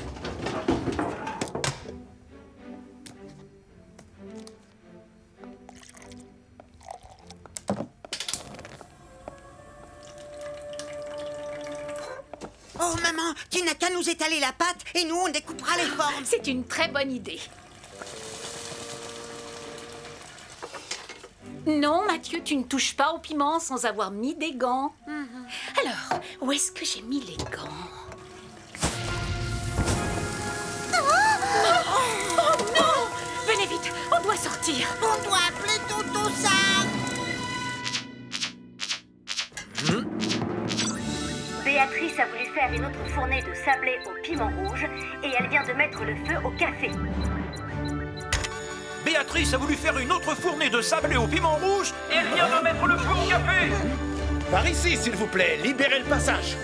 Oh maman, tu n'as qu'à nous étaler la pâte et nous on découpera les formes. C'est une très bonne idée. Non, Mathieu, tu ne touches pas au piment sans avoir mis des gants. Alors, où est-ce que j'ai mis les gants? Oh non! Venez vite, on doit sortir. On doit appeler Tonton Sam. Béatrice a voulu faire une autre fournée de sablé au piment rouge et elle vient de mettre le feu au café. Béatrice a voulu faire une autre fournée de sablé au piment rouge et elle vient de mettre le feu au café. Par ici, s'il vous plaît, libérez le passage.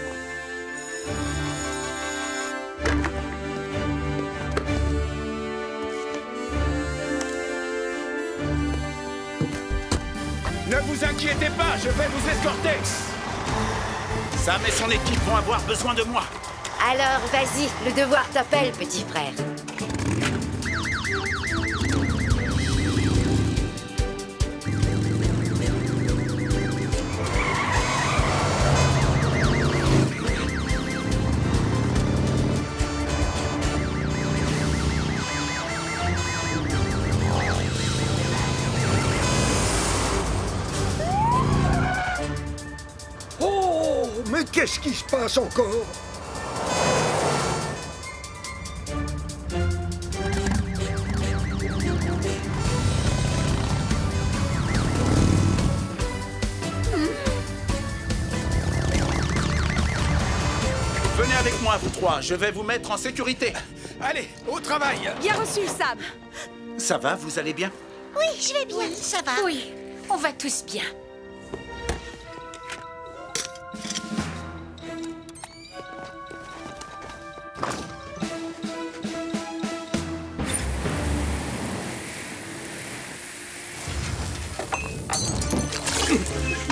Ne vous inquiétez pas, je vais vous escorter. Sam et son équipe vont avoir besoin de moi. Alors, vas-y, le devoir t'appelle, petit frère. Mais qu'est-ce qui se passe encore? Venez avec moi, vous trois. Je vais vous mettre en sécurité. Allez, au travail. Bien reçu, Sam. Ça va, vous allez bien? Oui, je vais bien, ça va. Oui, on va tous bien.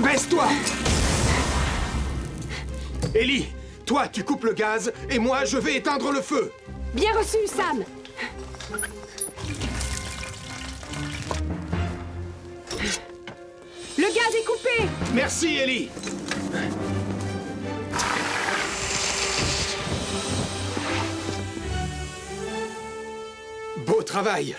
Baisse-toi! Ellie, toi, tu coupes le gaz et moi, je vais éteindre le feu. Bien reçu, Sam. Le gaz est coupé. Merci, Ellie. Beau travail.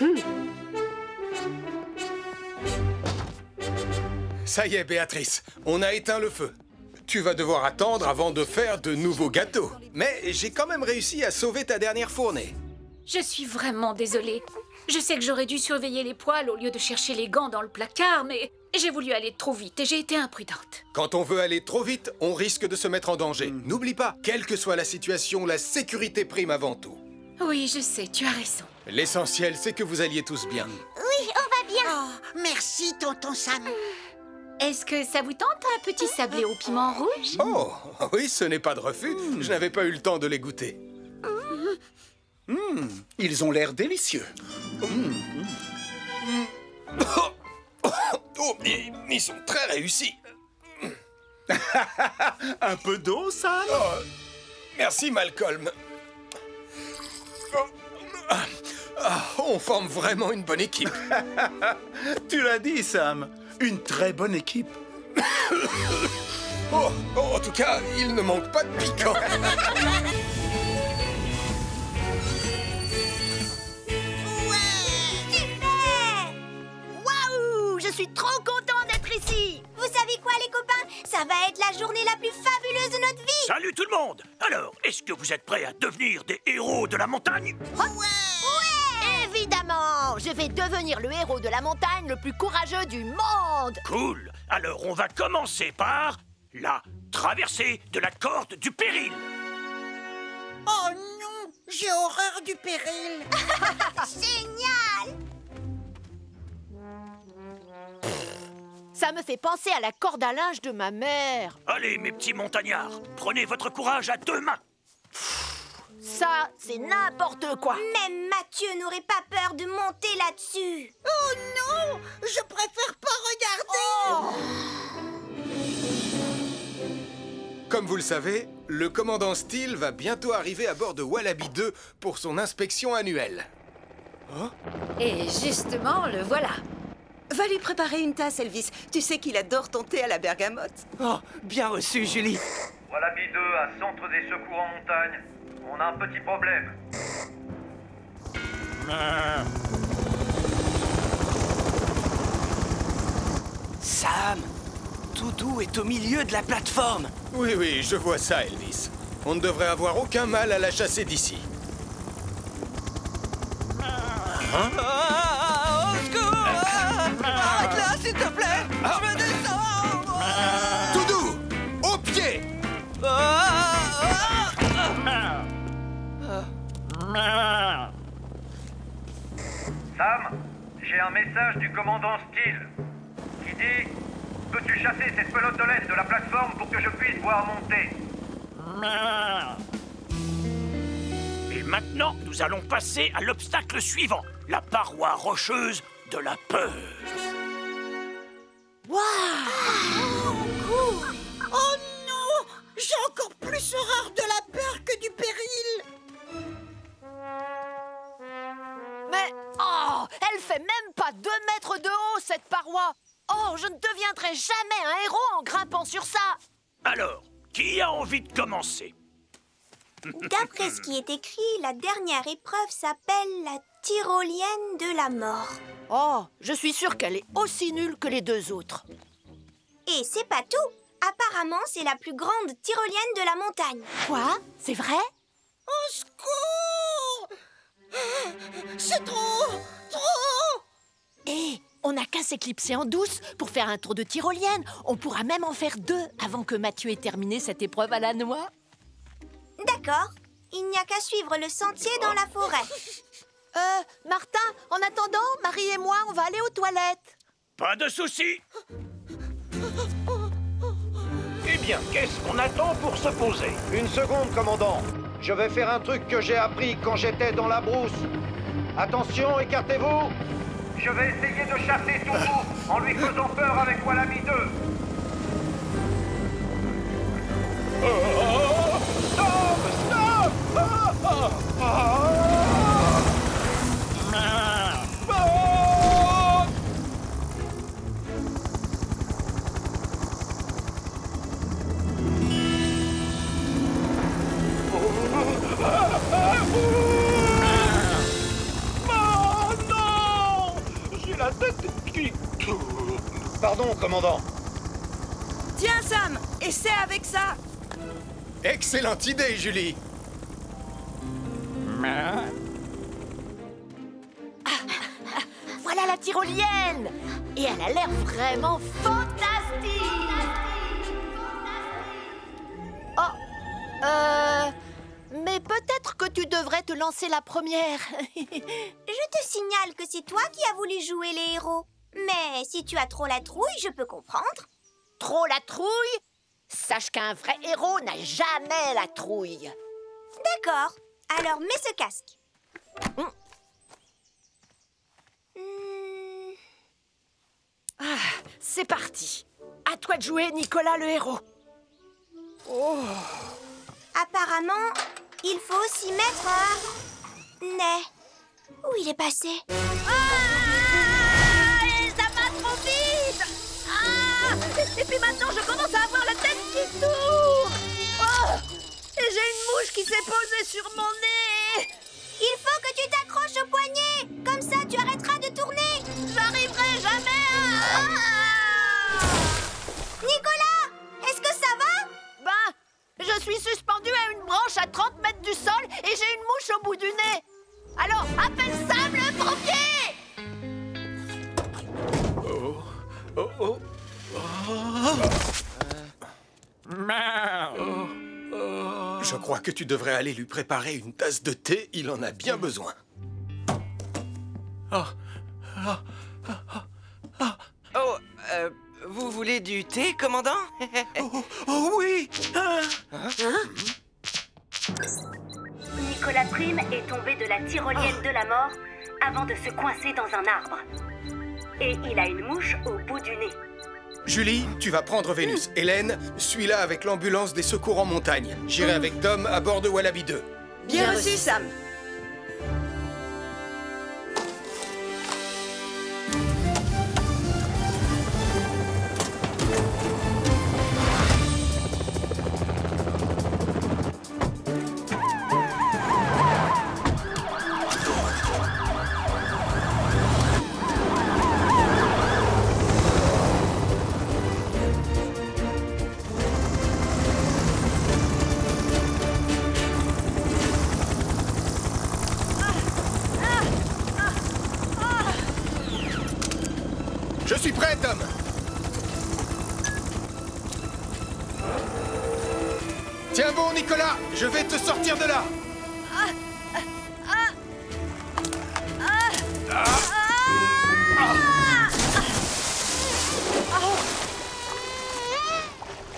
Ça y est, Béatrice, on a éteint le feu. Tu vas devoir attendre avant de faire de nouveaux gâteaux. Mais j'ai quand même réussi à sauver ta dernière fournée. Je suis vraiment désolée. Je sais que j'aurais dû surveiller les poêles au lieu de chercher les gants dans le placard, mais j'ai voulu aller trop vite et j'ai été imprudente. Quand on veut aller trop vite, on risque de se mettre en danger. N'oublie pas, quelle que soit la situation, la sécurité prime avant tout. Oui, je sais, tu as raison. L'essentiel, c'est que vous alliez tous bien. Oui, on va bien. Oh, merci, Tonton Sam. Est-ce que ça vous tente un petit sablé au piment rouge? Oh, oui, ce n'est pas de refus. Je n'avais pas eu le temps de les goûter. Ils ont l'air délicieux. Oh, ils sont très réussis. Un peu d'eau, Sam? Oh, merci, Malcolm. On forme vraiment une bonne équipe. Tu l'as dit, Sam. Une très bonne équipe. Oh, en tout cas, il ne manque pas de piquant. suis trop content d'être ici. Vous savez quoi, les copains? Ça va être la journée la plus fabuleuse de notre vie. Salut tout le monde! Alors, est-ce que vous êtes prêts à devenir des héros de la montagne? Ouais! Évidemment, je vais devenir le héros de la montagne le plus courageux du monde. Cool! Alors, on va commencer par la traversée de la corde du péril. Oh non, j'ai horreur du péril. Génial! Ça me fait penser à la corde à linge de ma mère. Allez, mes petits montagnards, prenez votre courage à 2 mains. Ça, c'est n'importe quoi. Même Mathieu n'aurait pas peur de monter là-dessus. Oh non, je préfère pas regarder. Comme vous le savez, le commandant Steele va bientôt arriver à bord de Wallaby 2 pour son inspection annuelle. Oh? Et justement, le voilà. Va lui préparer une tasse, Elvis. Tu sais qu'il adore ton thé à la bergamote. Oh, bien reçu, Julie. Wallaby 2 à Centre des Secours en Montagne. On a un petit problème. Sam, Toudou est au milieu de la plateforme. Oui, oui, je vois ça, Elvis. On ne devrait avoir aucun mal à la chasser d'ici. Au secours! Arrête-la, s'il te plaît! Je me descends! Toudou! Au pied! Sam, j'ai un message du commandant Steele qui dit: peux-tu chasser cette pelote de laine de la plateforme pour que je puisse voir monter? Et maintenant, nous allons passer à l'obstacle suivant, la paroi rocheuse de la peur. Waouh! Cool! Oh non! J'ai encore plus horreur de la peur que du péril. Mais, oh, elle fait même pas 2 mètres de haut, cette paroi. Oh, je ne deviendrai jamais un héros en grimpant sur ça. Alors, qui a envie de commencer? D'après ce qui est écrit, la dernière épreuve s'appelle la tyrolienne de la mort. Oh, je suis sûre qu'elle est aussi nulle que les 2 autres. Et c'est pas tout. Apparemment, c'est la plus grande tyrolienne de la montagne. Quoi? C'est vrai? Au secours! C'est trop! Trop! Hé, on n'a qu'à s'éclipser en douce pour faire un tour de tyrolienne. On pourra même en faire 2 avant que Mathieu ait terminé cette épreuve à la noix. D'accord. Il n'y a qu'à suivre le sentier dans la forêt. Martin, en attendant, Marie et moi, on va aller aux toilettes. Pas de souci. Eh bien, qu'est-ce qu'on attend pour se poser? Une seconde, commandant. Je vais faire un truc que j'ai appris quand j'étais dans la brousse. Attention, écartez-vous. Je vais essayer de chasser Toudou en lui faisant peur avec Wallaby 2. Pardon, commandant. Tiens, Sam, essaie avec ça. Excellente idée, Julie. Voilà la tyrolienne. Et elle a l'air vraiment fantastique. Oh, mais peut-être que tu devrais te lancer la première. Je te signale que c'est toi qui as voulu jouer les héros. Mais si tu as trop la trouille, je peux comprendre. Trop la trouille? Sache qu'un vrai héros n'a jamais la trouille. D'accord. Alors mets ce casque. C'est parti. À toi de jouer, Nicolas le héros. Oh. Apparemment, il faut aussi mettre un nez. Où il est passé? Ça va trop vite. Et puis maintenant, je commence à avoir la tête qui tourne. Oh, et j'ai une mouche qui s'est posée sur mon nez. Il faut que tu t'accroches au poignet. Comme ça, tu arrêteras de tourner. J'arriverai jamais à... suis suspendue à une branche à 30 mètres du sol et j'ai une mouche au bout du nez. Alors, appelle Sam le pompier! Je crois que tu devrais aller lui préparer une tasse de thé, il en a bien besoin. Vous voulez du thé, commandant? Oh oui! Nicolas Prime est tombé de la tyrolienne de la mort avant de se coincer dans un arbre. Et il a une mouche au bout du nez. Julie, tu vas prendre Vénus. Hélène, suis-la avec l'ambulance des secours en montagne. J'irai avec Tom à bord de Wallaby 2. Bien reçu, Sam. Je suis prêt, Tom. Tiens bon, Nicolas, je vais te sortir de là.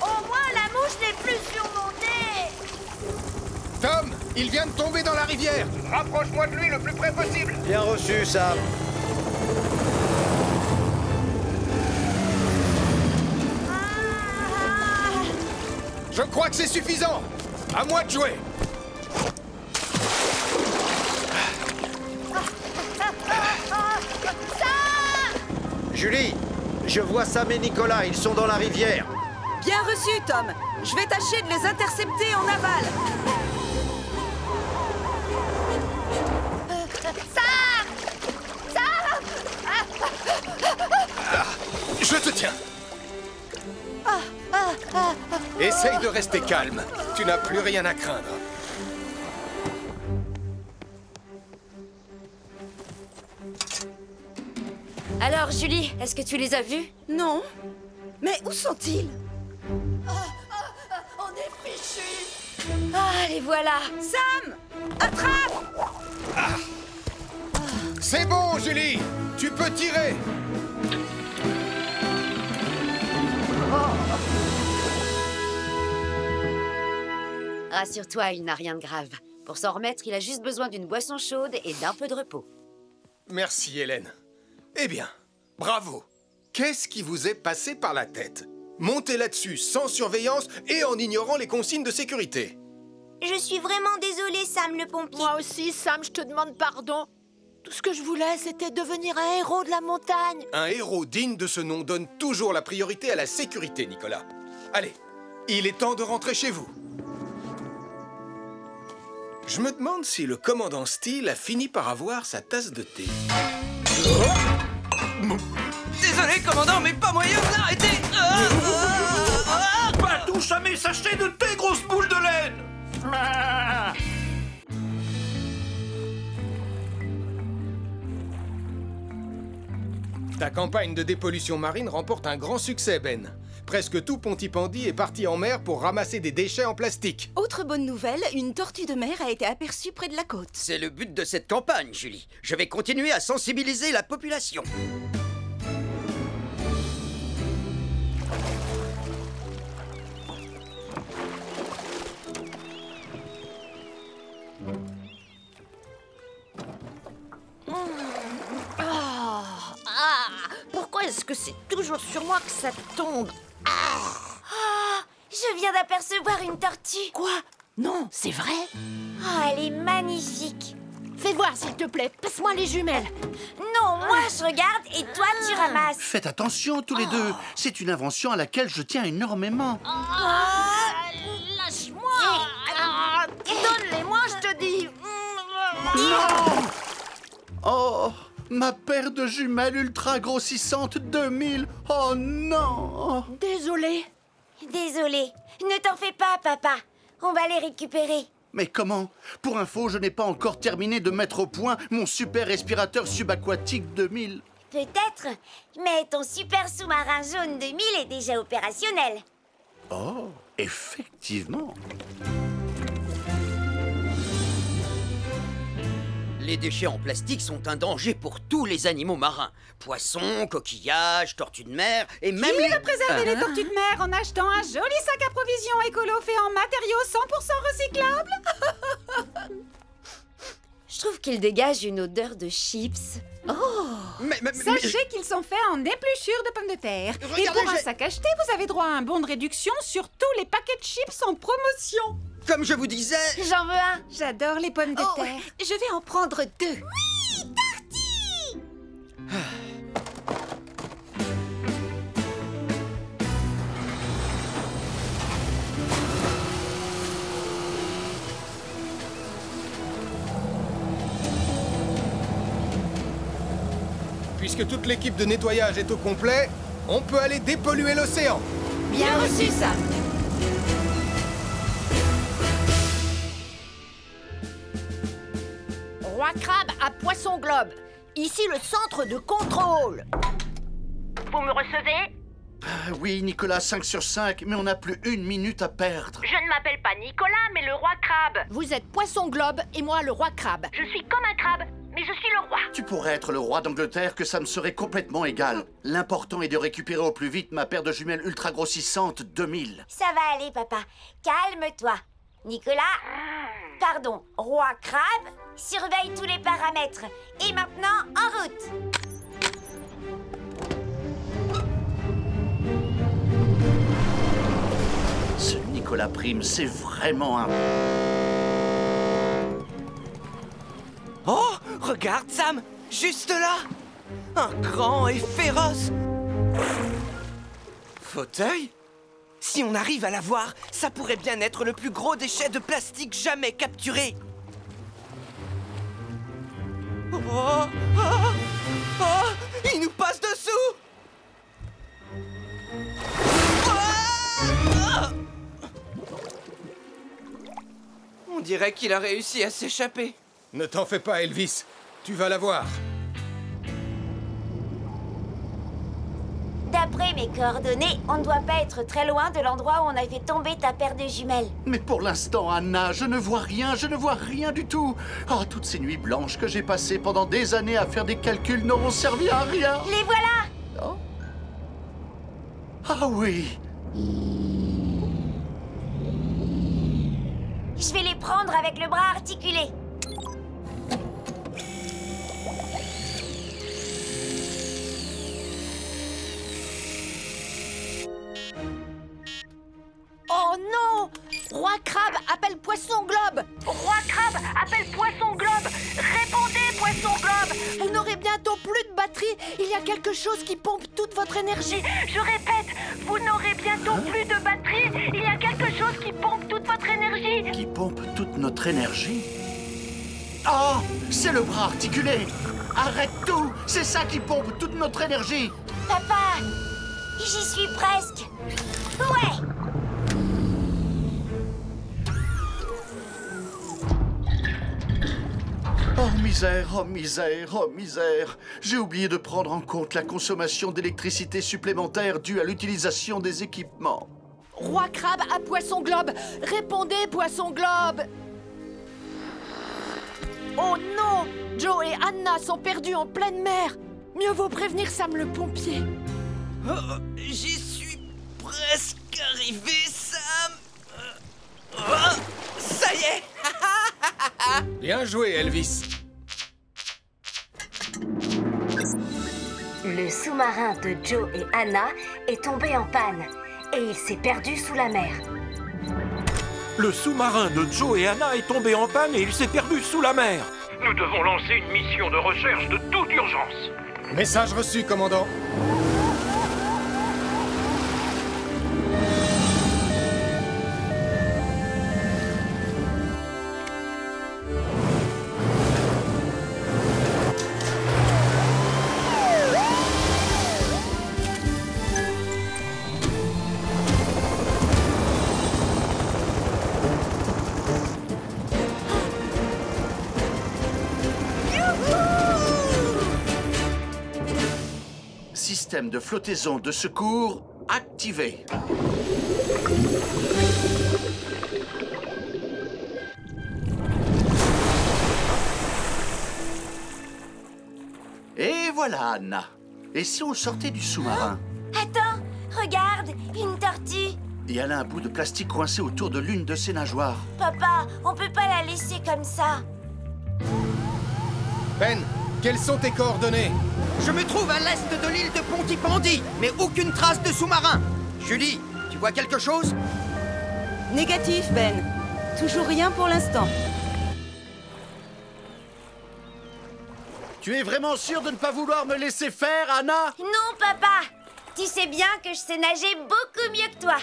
Au moins, la mouche n'est plus sur mon nez. Tom, il vient de tomber dans la rivière. Rapproche-moi de lui le plus près possible. Bien reçu, Sam. Je crois que c'est suffisant. À moi de jouer. Julie, je vois Sam et Nicolas, ils sont dans la rivière. Bien reçu, Tom. Je vais tâcher de les intercepter en aval. Sam! Je te tiens. Essaye de rester calme. Tu n'as plus rien à craindre. Alors, Julie, est-ce que tu les as vus? Non. Mais où sont-ils? On est fichus. Ah, les voilà. Sam! Attrape! C'est bon, Julie. Tu peux tirer. Rassure-toi, il n'a rien de grave. Pour s'en remettre, il a juste besoin d'une boisson chaude et d'un peu de repos. Merci, Hélène. Eh bien, bravo. Qu'est-ce qui vous est passé par la tête? Montez là-dessus sans surveillance et en ignorant les consignes de sécurité. Je suis vraiment désolée, Sam le pompier. Moi aussi, Sam, je te demande pardon. Tout ce que je voulais, c'était devenir un héros de la montagne. Un héros digne de ce nom donne toujours la priorité à la sécurité, Nicolas. Allez, il est temps de rentrer chez vous. Je me demande si le commandant Steele a fini par avoir sa tasse de thé. Désolé, commandant, mais pas moyen d'arrêter. Pas touche à mes sachets de thé, grosse boule de laine. Ta campagne de dépollution marine remporte un grand succès, Ben. Presque tout Pontypandy est parti en mer pour ramasser des déchets en plastique. Autre bonne nouvelle, une tortue de mer a été aperçue près de la côte. C'est le but de cette campagne, Julie. Je vais continuer à sensibiliser la population. Pourquoi est-ce que c'est toujours sur moi que ça tombe? Je viens d'apercevoir une tortue. Quoi? Non, c'est vrai? Elle est magnifique. Fais voir, s'il te plaît. Passe-moi les jumelles. Non, moi je regarde et toi tu ramasses. Faites attention tous les deux. C'est une invention à laquelle je tiens énormément. Lâche-moi. Donne-les-moi, je te dis. Non! Oh, ma paire de jumelles ultra grossissantes 2000. Oh non! Désolée. Désolée. Ne t'en fais pas, papa. On va les récupérer. Mais comment? Pour info, je n'ai pas encore terminé de mettre au point mon super respirateur subaquatique 2000. Peut-être, mais ton super sous-marin jaune 2000 est déjà opérationnel. Oh, effectivement. Les déchets en plastique sont un danger pour tous les animaux marins. Poissons, coquillages, tortues de mer et même Qui les... veut préserver les tortues de mer en achetant un joli sac à provisions écolo fait en matériaux 100% recyclables? Je trouve qu'il dégage une odeur de chips. Sachez qu'ils sont faits en épluchures de pommes de terre. Regardez, et pour un sac acheté, vous avez droit à un bon de réduction sur tous les paquets de chips en promotion. Comme je vous disais... J'en veux un. J'adore les pommes de terre. Je vais en prendre 2. Oui, Darty! Puisque toute l'équipe de nettoyage est au complet, on peut aller dépolluer l'océan. Bien reçu, Sam. Roi Crabe à Poisson Globe. Ici le centre de contrôle. Vous me recevez? Oui, Nicolas, 5 sur 5, mais on n'a plus 1 minute à perdre. Je ne m'appelle pas Nicolas, mais le roi Crabe. Vous êtes Poisson Globe et moi le roi Crabe. Je suis comme un crabe, mais je suis le roi. Tu pourrais être le roi d'Angleterre, que ça me serait complètement égal. L'important est de récupérer au plus vite ma paire de jumelles ultra grossissantes 2000. Ça va aller, papa. Calme-toi. Nicolas, pardon, roi Crabe, surveille tous les paramètres. Et maintenant, en route. Ce Nicolas Prime, c'est vraiment un... Oh, regarde, Sam, juste là. Un grand et féroce fauteuil. Si on arrive à l'avoir, ça pourrait bien être le plus gros déchet de plastique jamais capturé. Oh, oh, oh, il nous passe dessous. On dirait qu'il a réussi à s'échapper. Ne t'en fais pas, Elvis. Tu vas la voir. D'après mes coordonnées, on ne doit pas être très loin de l'endroit où on a fait tomber ta paire de jumelles. Mais pour l'instant, Anna, je ne vois rien du tout. Oh, toutes ces nuits blanches que j'ai passées pendant des années à faire des calculs n'auront servi à rien. Les voilà! Oh. Ah oui. Je vais les prendre avec le bras articulé. Oh non! Roi Crabe appelle Poisson Globe. Roi Crabe appelle Poisson Globe. Répondez, Poisson Globe. Vous n'aurez bientôt plus de batterie. Il y a quelque chose qui pompe toute votre énergie. Je répète, vous n'aurez bientôt plus de batterie. Il y a quelque chose qui pompe toute votre énergie. Qui pompe toute notre énergie? Oh, c'est le bras articulé. Arrête tout. C'est ça qui pompe toute notre énergie. Papa, j'y suis presque. Ouais. Oh misère, oh misère, oh misère. J'ai oublié de prendre en compte la consommation d'électricité supplémentaire due à l'utilisation des équipements. Roi Crabe à Poisson Globe. Répondez, Poisson Globe. Oh non! Joe et Anna sont perdus en pleine mer. Mieux vaut prévenir Sam le pompier. Oh, j'y suis presque arrivé, Sam. Oh, ça y est. Bien joué, Elvis. Le sous-marin de Joe et Anna est tombé en panne et il s'est perdu sous la mer. Le sous-marin de Joe et Anna est tombé en panne et il s'est perdu sous la mer. Nous devons lancer une mission de recherche de toute urgence. Message reçu, commandant. système de flottaison de secours activé. Et voilà, Anna. Et si on sortait du sous-marin? Attends, regarde, une tortue. Et elle a un bout de plastique coincé autour de l'une de ses nageoires. Papa, on peut pas la laisser comme ça. Ben, quelles sont tes coordonnées? Je me trouve à l'est de l'île de Pontypandy, mais aucune trace de sous-marin. Julie, tu vois quelque chose? Négatif, Ben. Toujours rien pour l'instant. Tu es vraiment sûre de ne pas vouloir me laisser faire, Anna? Non, papa. Tu sais bien que je sais nager beaucoup mieux que toi.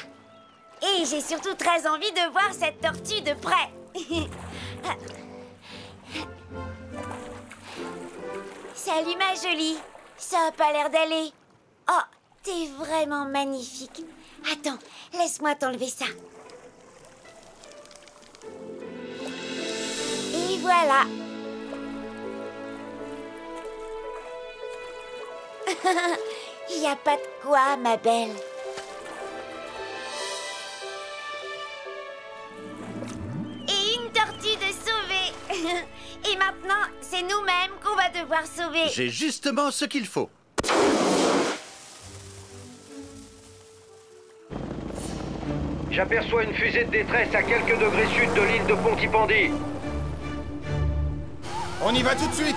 Et j'ai surtout très envie de voir cette tortue de près. Salut, ma jolie. Ça a pas l'air d'aller. Oh, t'es vraiment magnifique. Attends, laisse-moi t'enlever ça. Et voilà. Il n'y a pas de quoi, ma belle. Et une tortue de sauver. Et maintenant, c'est nous-mêmes qu'on va devoir sauver. J'ai justement ce qu'il faut. J'aperçois une fusée de détresse à quelques degrés sud de l'île de Pontypandy. On y va tout de suite.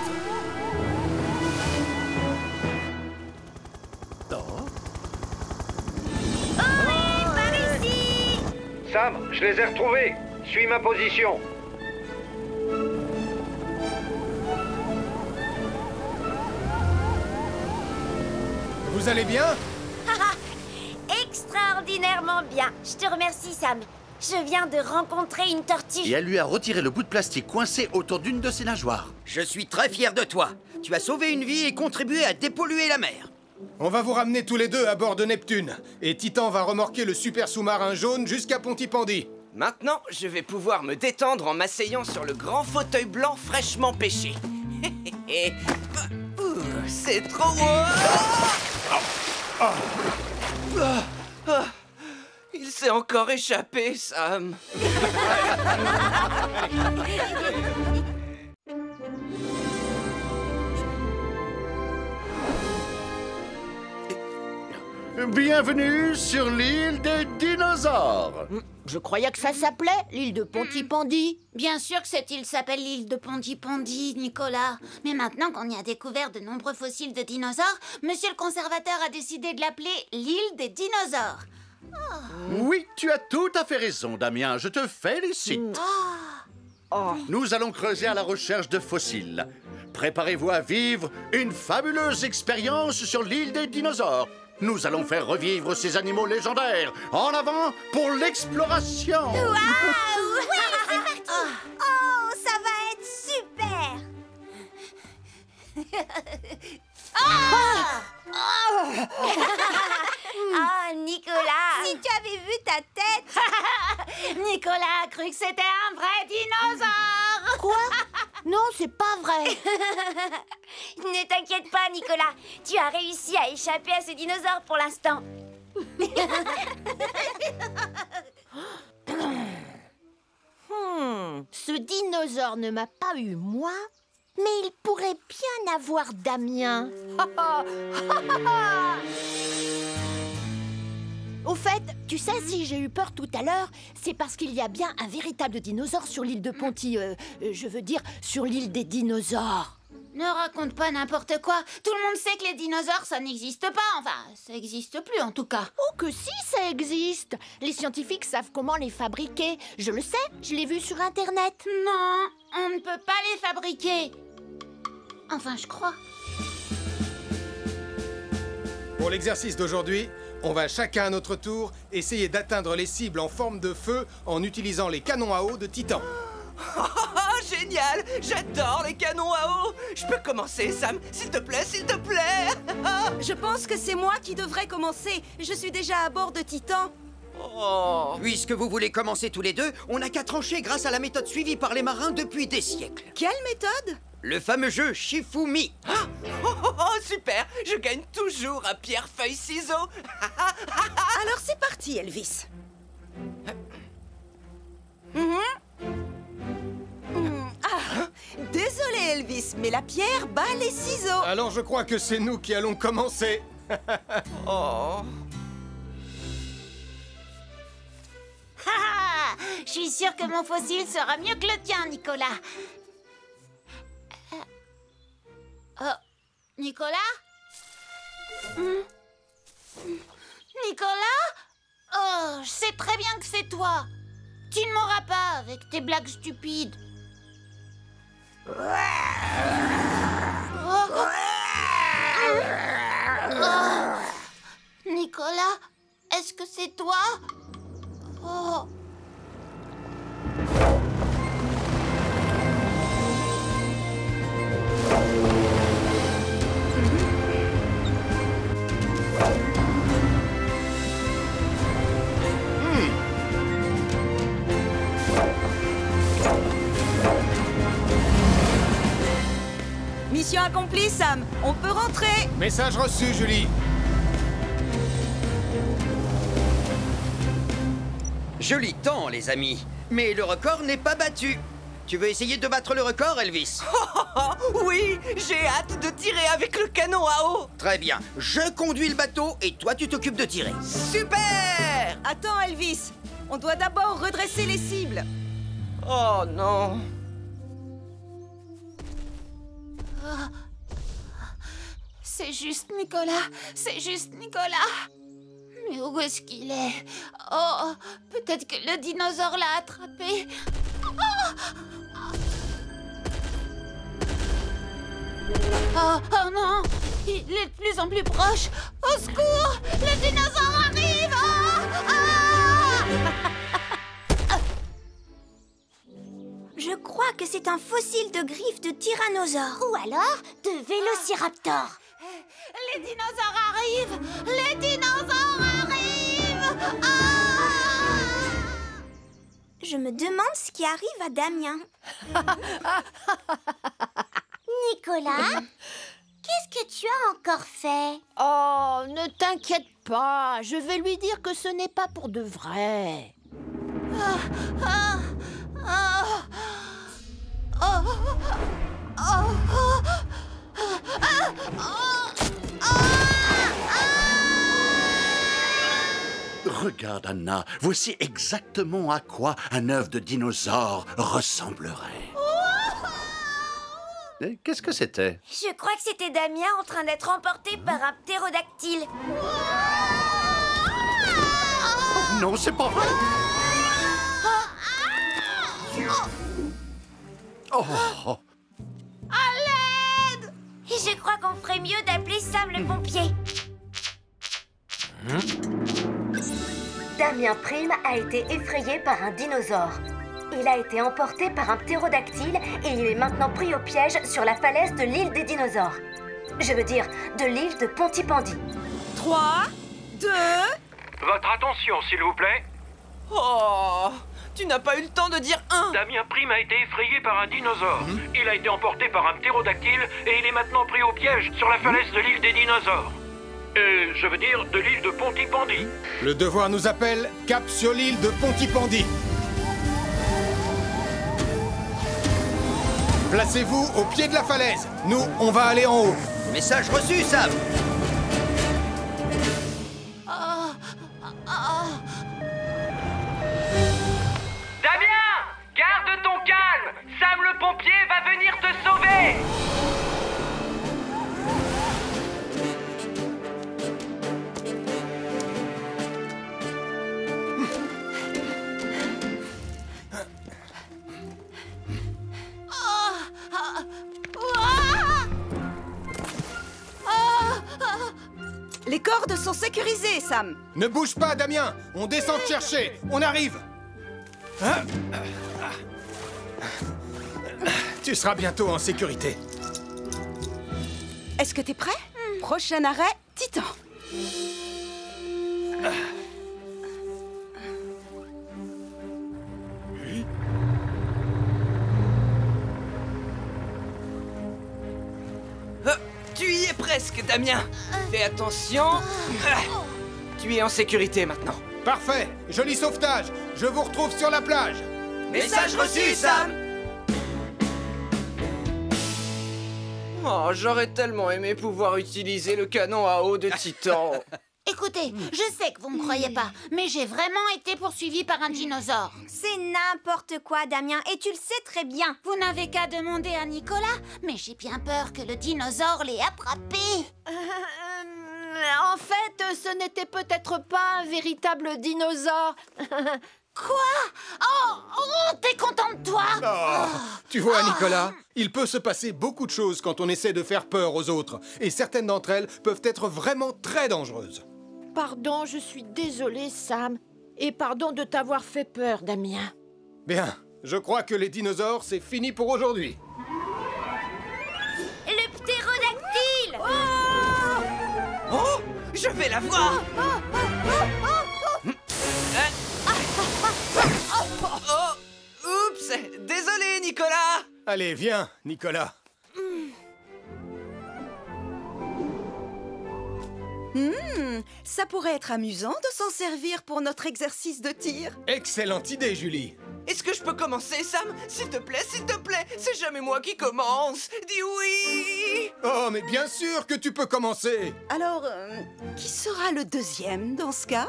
Sam, je les ai retrouvés. Suis ma position. Vous allez bien? Extraordinairement bien. Je te remercie, Sam. Je viens de rencontrer une tortue. Et elle lui a retiré le bout de plastique coincé autour d'une de ses nageoires. Je suis très fier de toi. Tu as sauvé une vie et contribué à dépolluer la mer. On va vous ramener tous les deux à bord de Neptune. Et Titan va remorquer le super sous-marin jaune jusqu'à Pontypandy. Maintenant, je vais pouvoir me détendre en m'asseyant sur le grand fauteuil blanc fraîchement pêché. C'est trop... Il s'est encore échappé, Sam. Bienvenue sur l'île des dinosaures. Je croyais que ça s'appelait l'île de Pontypandy. Bien sûr que cette île s'appelle l'île de Pontypandy, Nicolas. Mais maintenant qu'on y a découvert de nombreux fossiles de dinosaures, monsieur le conservateur a décidé de l'appeler l'île des dinosaures. Oui, tu as tout à fait raison, Damien. Je te félicite. Nous allons creuser à la recherche de fossiles. Préparez-vous à vivre une fabuleuse expérience sur l'île des dinosaures. Nous allons faire revivre ces animaux légendaires. En avant pour l'exploration. Waouh! Ouais, c'est parti! Oh, ça va être super! Oh, Nicolas! Si tu avais vu ta tête! Nicolas a cru que c'était un vrai dinosaure! Quoi? Non, c'est pas vrai. Ne t'inquiète pas, Nicolas. Tu as réussi à échapper à ce dinosaure pour l'instant. Ce dinosaure ne m'a pas eu moi, mais il pourrait bien avoir Damien. Au fait, tu sais, si j'ai eu peur tout à l'heure, c'est parce qu'il y a bien un véritable dinosaure sur l'île de Ponty... je veux dire, sur l'île des dinosaures. Ne raconte pas n'importe quoi. Tout le monde sait que les dinosaures, ça n'existe pas. Enfin, ça n'existe plus en tout cas. Oh que si, ça existe. Les scientifiques savent comment les fabriquer. Je le sais, je l'ai vu sur Internet. Non, on ne peut pas les fabriquer. Enfin, je crois. Pour l'exercice d'aujourd'hui, on va chacun à notre tour essayer d'atteindre les cibles en forme de feu en utilisant les canons à eau de Titan. Génial! J'adore les canons à eau! Je peux commencer, Sam? S'il te plaît, s'il te plaît! Je pense que c'est moi qui devrais commencer. Je suis déjà à bord de Titan. Puisque vous voulez commencer tous les deux, on n'a qu'à trancher grâce à la méthode suivie par les marins depuis des siècles. Quelle méthode? Le fameux jeu Shifumi. Super! Je gagne toujours à pierre, feuille, ciseaux. Alors c'est parti, Elvis. Désolé, Elvis, mais la pierre bat les ciseaux. Alors je crois que c'est nous qui allons commencer. Oh. Je suis sûre que mon fossile sera mieux que le tien, Nicolas. Nicolas? Nicolas? Oh, je sais très bien que c'est toi. Tu ne m'auras pas avec tes blagues stupides. Nicolas, est-ce que c'est toi? Oh. Mission accomplie, Sam. On peut rentrer. Message reçu, Julie. Joli temps, les amis. Mais le record n'est pas battu. Tu veux essayer de battre le record, Elvis? Oui, j'ai hâte de tirer avec le canon à eau. Très bien. Je conduis le bateau et toi, tu t'occupes de tirer. Super! Attends, Elvis. On doit d'abord redresser les cibles. Oh non. C'est juste Nicolas, c'est juste Nicolas. Mais où est-ce qu'il est? Oh, peut-être que le dinosaure l'a attrapé. Oh non, il est de plus en plus proche. Au secours, le dinosaure arrive. Je crois que c'est un fossile de griffes de tyrannosaure. Ou alors de vélociraptor. Les dinosaures arrivent. Les dinosaures arrivent. Je me demande ce qui arrive à Damien. Nicolas, qu'est-ce que tu as encore fait? Oh, ne t'inquiète pas, je vais lui dire que ce n'est pas pour de vrai. Regarde, Anna, voici exactement à quoi un œuf de dinosaure ressemblerait. Qu'est-ce que c'était? Je crois que c'était Damien en train d'être emporté par un ptérodactyle. Oh, non, c'est pas vrai! Oh. À l'aide! Et je crois qu'on ferait mieux d'appeler Sam le pompier. Damien Prime a été effrayé par un dinosaure. Il a été emporté par un ptérodactyle et il est maintenant pris au piège sur la falaise de l'île des dinosaures. Je veux dire, de l'île de Pontypandy. 3, 2... Votre attention, s'il vous plaît. Oh, tu n'as pas eu le temps de dire un. Damien Prime a été effrayé par un dinosaure. Il a été emporté par un ptérodactyle et il est maintenant pris au piège sur la falaise de l'île des dinosaures. Je veux dire de l'île de Pontypandy. Le devoir nous appelle, cap sur l'île de Pontypandy. Placez-vous au pied de la falaise. Nous, on va aller en haut. Message reçu, Sam. Damien, garde ton calme. Sam le pompier va venir te sauver. Les cordes sont sécurisées, Sam. Ne bouge pas, Damien. On descend te chercher. On arrive. Tu seras bientôt en sécurité. Est-ce que t'es prêt? Prochain arrêt, Titan. presque, Damien. Fais attention. Tu es en sécurité maintenant. Parfait. Joli sauvetage. Je vous retrouve sur la plage. Message reçu, Sam. Oh, j'aurais tellement aimé pouvoir utiliser le canon à eau de Titan. Écoutez, je sais que vous me croyez pas, mais j'ai vraiment été poursuivi par un dinosaure. C'est n'importe quoi, Damien, et tu le sais très bien. Vous n'avez qu'à demander à Nicolas, mais j'ai bien peur que le dinosaure l'ait attrapé. En fait, ce n'était peut-être pas un véritable dinosaure. Quoi? Oh, t'es content de toi? Tu vois, Nicolas, il peut se passer beaucoup de choses quand on essaie de faire peur aux autres. Et certaines d'entre elles peuvent être vraiment très dangereuses. Pardon, je suis désolée, Sam. Et pardon de t'avoir fait peur, Damien. Bien, je crois que les dinosaures, c'est fini pour aujourd'hui. Le ptérodactyle! Oh, je vais la voir. Oups, désolé, Nicolas. Allez, viens, Nicolas. Ça pourrait être amusant de s'en servir pour notre exercice de tir. Excellente idée, Julie. Est-ce que je peux commencer, Sam? S'il te plaît, c'est jamais moi qui commence. Dis oui. Oh, mais bien sûr que tu peux commencer. Alors, qui sera le deuxième dans ce cas?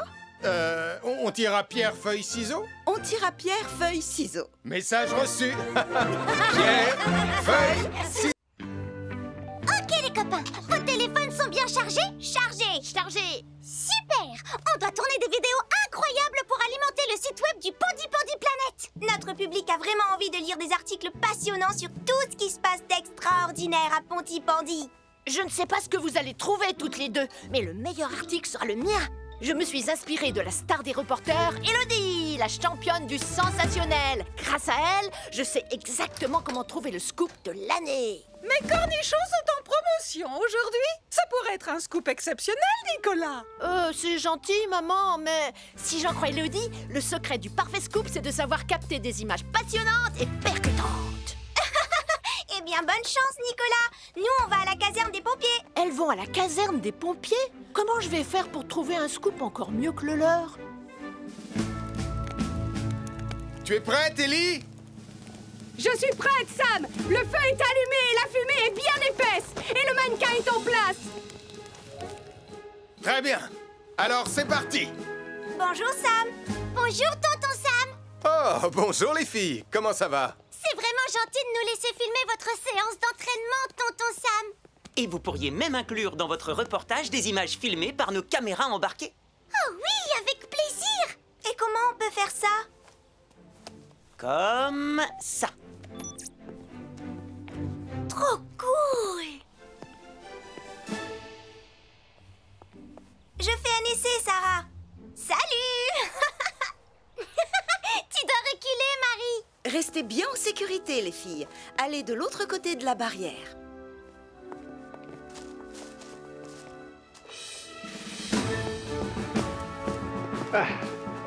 On tire à pierre, feuille, ciseaux? On tire à pierre, feuille, ciseaux. Message reçu. Pierre, feuille, ciseaux. Ok les copains, vos téléphones sont bien chargés? Chargés! Super! On doit tourner des vidéos incroyables pour alimenter le site web du Pandi Planet. Notre public a vraiment envie de lire des articles passionnants sur tout ce qui se passe d'extraordinaire à Pontypandy. Je ne sais pas ce que vous allez trouver toutes les deux, mais le meilleur article sera le mien. Je me suis inspirée de la star des reporters, Elodie, la championne du sensationnel. Grâce à elle, je sais exactement comment trouver le scoop de l'année. Mes cornichons sont en promotion aujourd'hui. Ça pourrait être un scoop exceptionnel, Nicolas. C'est gentil, maman, mais si j'en crois Elodie, le secret du parfait scoop, c'est de savoir capter des images passionnantes et percutantes. Eh bien, bonne chance, Nicolas. Nous, on va à la caserne des pompiers. Elles vont à la caserne des pompiers? Comment je vais faire pour trouver un scoop encore mieux que le leur? Tu es prête, Ellie? Je suis prête, Sam. Le feu est allumé et la fumée est bien épaisse. Et le mannequin est en place. Très bien. Alors, c'est parti. Bonjour, Sam. Bonjour, tonton Sam. Oh, bonjour les filles. Comment ça va? C'est vraiment gentil de nous laisser filmer votre séance d'entraînement, tonton Sam. Et vous pourriez même inclure dans votre reportage des images filmées par nos caméras embarquées. Oh oui, avec plaisir. Et comment on peut faire ça? Comme ça. Trop cool. Je fais un essai, Sarah. Salut. Tu dois reculer, Marie. Restez bien en sécurité, les filles. Allez de l'autre côté de la barrière.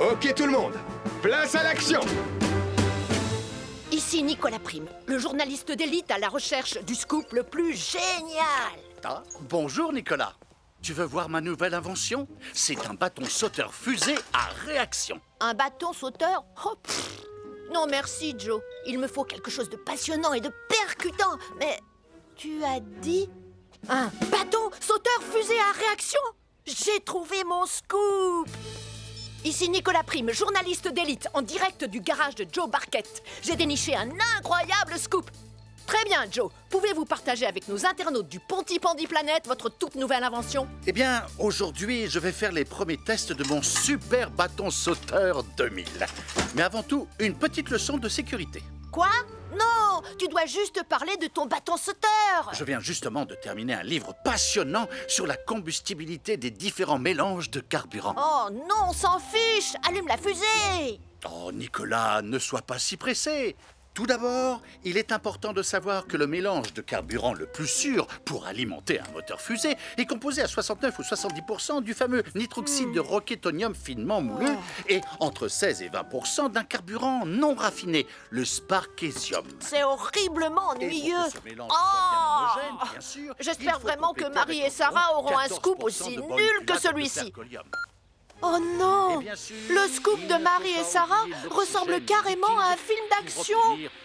Ok, tout le monde. Place à l'action. Ici Nicolas Prime, le journaliste d'élite à la recherche du scoop le plus génial. Ah, bonjour Nicolas. Tu veux voir ma nouvelle invention? C'est un bâton sauteur fusée à réaction. Un bâton sauteur? Oh, non merci, Joe. Il me faut quelque chose de passionnant et de percutant. Mais tu as dit un bâton sauteur fusée à réaction? J'ai trouvé mon scoop. Ici Nicolas Prime, journaliste d'élite, en direct du garage de Joe Barquette. J'ai déniché un incroyable scoop. Très bien, Joe. Pouvez-vous partager avec nos internautes du Pontypandy Planet votre toute nouvelle invention? Eh bien, aujourd'hui, je vais faire les premiers tests de mon super bâton sauteur 2000. Mais avant tout, une petite leçon de sécurité. Quoi? Non, tu dois juste parler de ton bâton sauteur. Je viens justement de terminer un livre passionnant sur la combustibilité des différents mélanges de carburant. Oh non, on s'en fiche. Allume la fusée. Oh, Nicolas, ne sois pas si pressé. Tout d'abord, il est important de savoir que le mélange de carburant le plus sûr pour alimenter un moteur fusée est composé à 69 ou 70% du fameux nitroxyde de roquettonium finement moulu et entre 16 et 20% d'un carburant non raffiné, le sparkésium. C'est horriblement ennuyeux. J'espère vraiment que Marie et Sarah auront un scoop aussi nul que celui-ci. Oh non! Le scoop de Marie et Sarah ressemble carrément à un film d'action.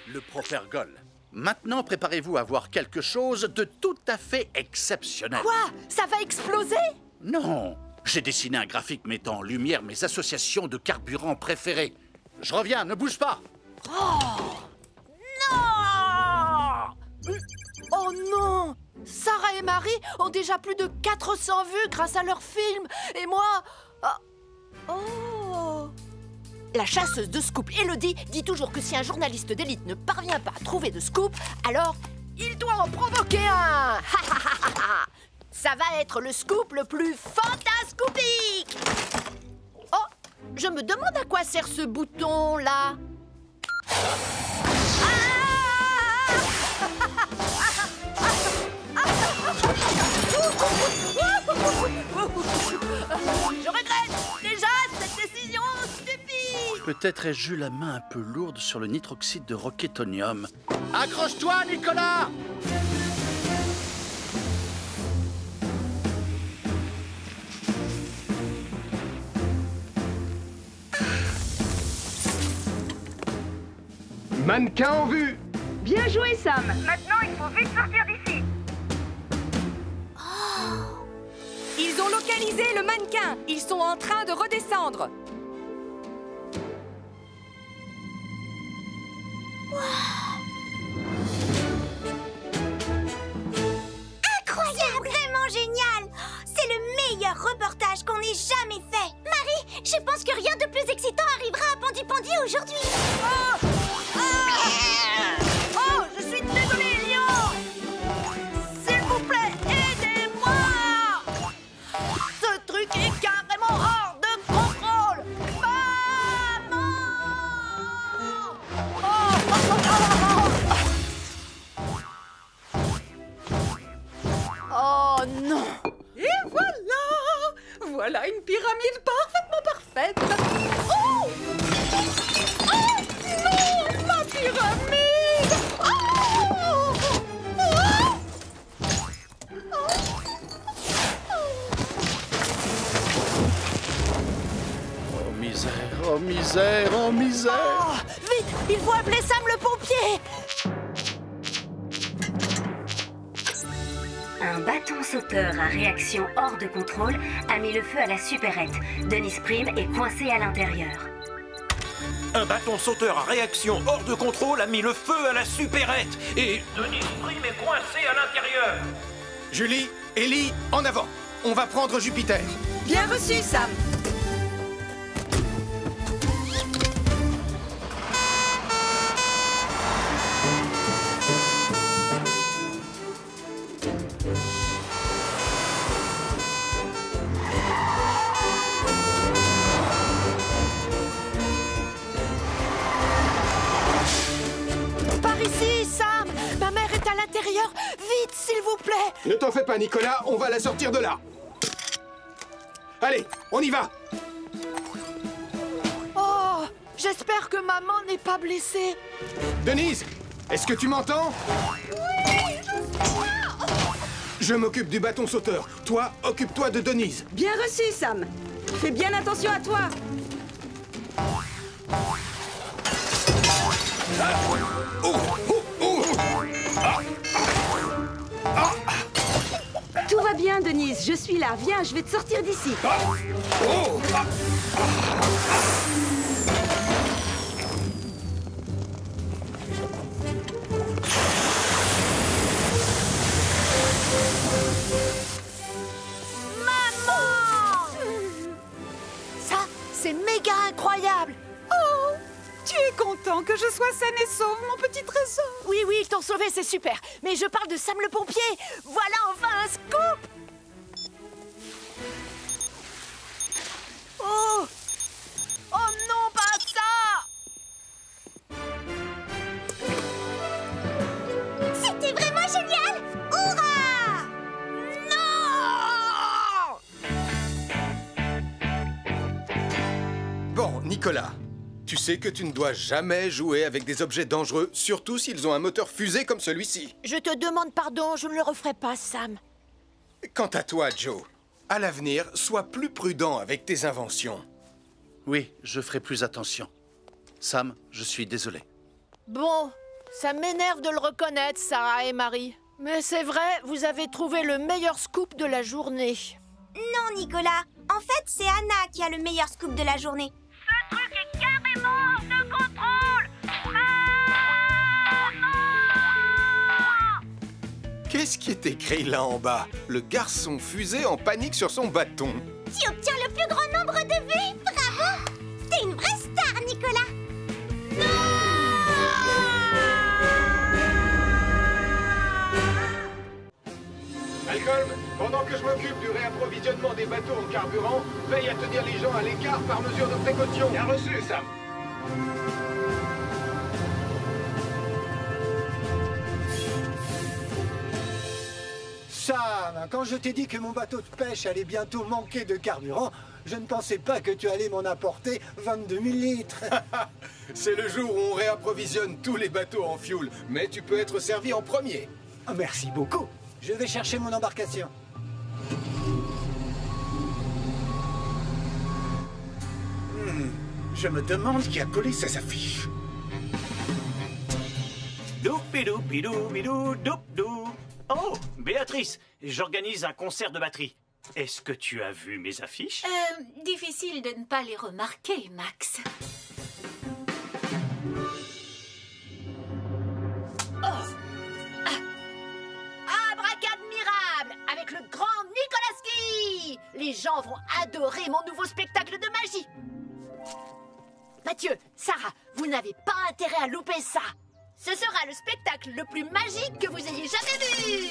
Le propergol. Maintenant, préparez-vous à voir quelque chose de tout à fait exceptionnel. Quoi? Ça va exploser? Non! J'ai dessiné un graphique mettant en lumière mes associations de carburants préférés. Je reviens, ne bouge pas! Non! Oh non! Sarah et Marie ont déjà plus de 400 vues grâce à leur film. Et moi... Oh! La chasseuse de scoop, Elodie, dit toujours que si un journaliste d'élite ne parvient pas à trouver de scoop, alors il doit en provoquer un! Ça va être le scoop le plus fantascoopique! Oh! Je me demande à quoi sert ce bouton-là. Je regrette déjà cette décision stupide. Peut-être ai-je eu la main un peu lourde sur le nitroxyde de roquettonium. Accroche-toi, Nicolas! Mannequin en vue! Bien joué, Sam. Maintenant, il faut vite sortir d'ici. Ils ont localisé le mannequin. Ils sont en train de redescendre. Incroyable! Vraiment génial! C'est le meilleur reportage qu'on ait jamais fait. Marie, je pense que rien de plus excitant arrivera à Pondy aujourd'hui. Oh, je suis désolée, Lion! S'il vous plaît, aidez-moi! Ce truc est carrément hors de contrôle! Maman! Oh non! Et voilà! Voilà une pyramide parfaitement parfaite. Oh! Oh non! Ma pyramide! Oh! Oh misère, oh misère, oh misère! Oh, vite! Il faut appeler Sam le pompier! Un bâton sauteur à réaction hors de contrôle a mis le feu à la supérette. Denise Prime est coincée à l'intérieur. Un bâton sauteur à réaction hors de contrôle a mis le feu à la supérette. Et Denise Prime est coincée à l'intérieur. Julie, Ellie, en avant! On va prendre Jupiter! Bien reçu, Sam. Par ici, Sam! Ma mère est à l'intérieur! Vite, s'il vous plaît! Ne t'en fais pas, Nicolas, on va la sortir de là! Allez, on y va! Oh! J'espère que maman n'est pas blessée! Denise, est-ce que tu m'entends? Oui, je suis là. Je m'occupe du bâton sauteur. Toi, occupe-toi de Denise. Bien reçu, Sam. Fais bien attention à toi. Tout va bien, Denise. Je suis là. Viens, je vais te sortir d'ici. Ça, c'est méga incroyable! Oh! Tu es content que je sois saine et sauve, mon petit trésor? Oui, oui, ils t'ont sauvé, c'est super. Mais je parle de Sam le pompier. Voilà enfin un scoop! Oh! Oh non, pas ça! Nicolas, tu sais que tu ne dois jamais jouer avec des objets dangereux, surtout s'ils ont un moteur fusée comme celui-ci. Je te demande pardon, je ne le referai pas, Sam. Quant à toi, Joe, à l'avenir, sois plus prudent avec tes inventions. Oui, je ferai plus attention. Sam, je suis désolé. Bon, ça m'énerve de le reconnaître, Sarah et Marie. Mais c'est vrai, vous avez trouvé le meilleur scoop de la journée. Non, Nicolas. En fait, c'est Anna qui a le meilleur scoop de la journée. Ce truc est carrément hors de contrôle. Qu'est-ce qui est écrit là en bas? Le garçon fusée en panique sur son bâton. Tu obtiens le plus grand nombre de vues. Bravo. T'es une vraie star, Nicolas. Malcolm, pendant que je m'occupe du réapprovisionnement des bateaux en carburant, veille à tenir les gens à l'écart par mesure de précaution. Bien reçu, Sam. Sam, quand je t'ai dit que mon bateau de pêche allait bientôt manquer de carburant, je ne pensais pas que tu allais m'en apporter 22 000 litres. C'est le jour où on réapprovisionne tous les bateaux en fuel, mais tu peux être servi en premier. Merci beaucoup. Je vais chercher mon embarcation. Je me demande qui a collé ces affiches. Doupidou-bidou-bidou-doup-dou. Oh, Béatrice, j'organise un concert de batterie. Est-ce que tu as vu mes affiches? Difficile de ne pas les remarquer, Max. Abracadmirable, avec le grand Nicolaski. Les gens vont adorer mon nouveau spectacle de magie. Mathieu, Sarah, vous n'avez pas intérêt à louper ça. Ce sera le spectacle le plus magique que vous ayez jamais vu.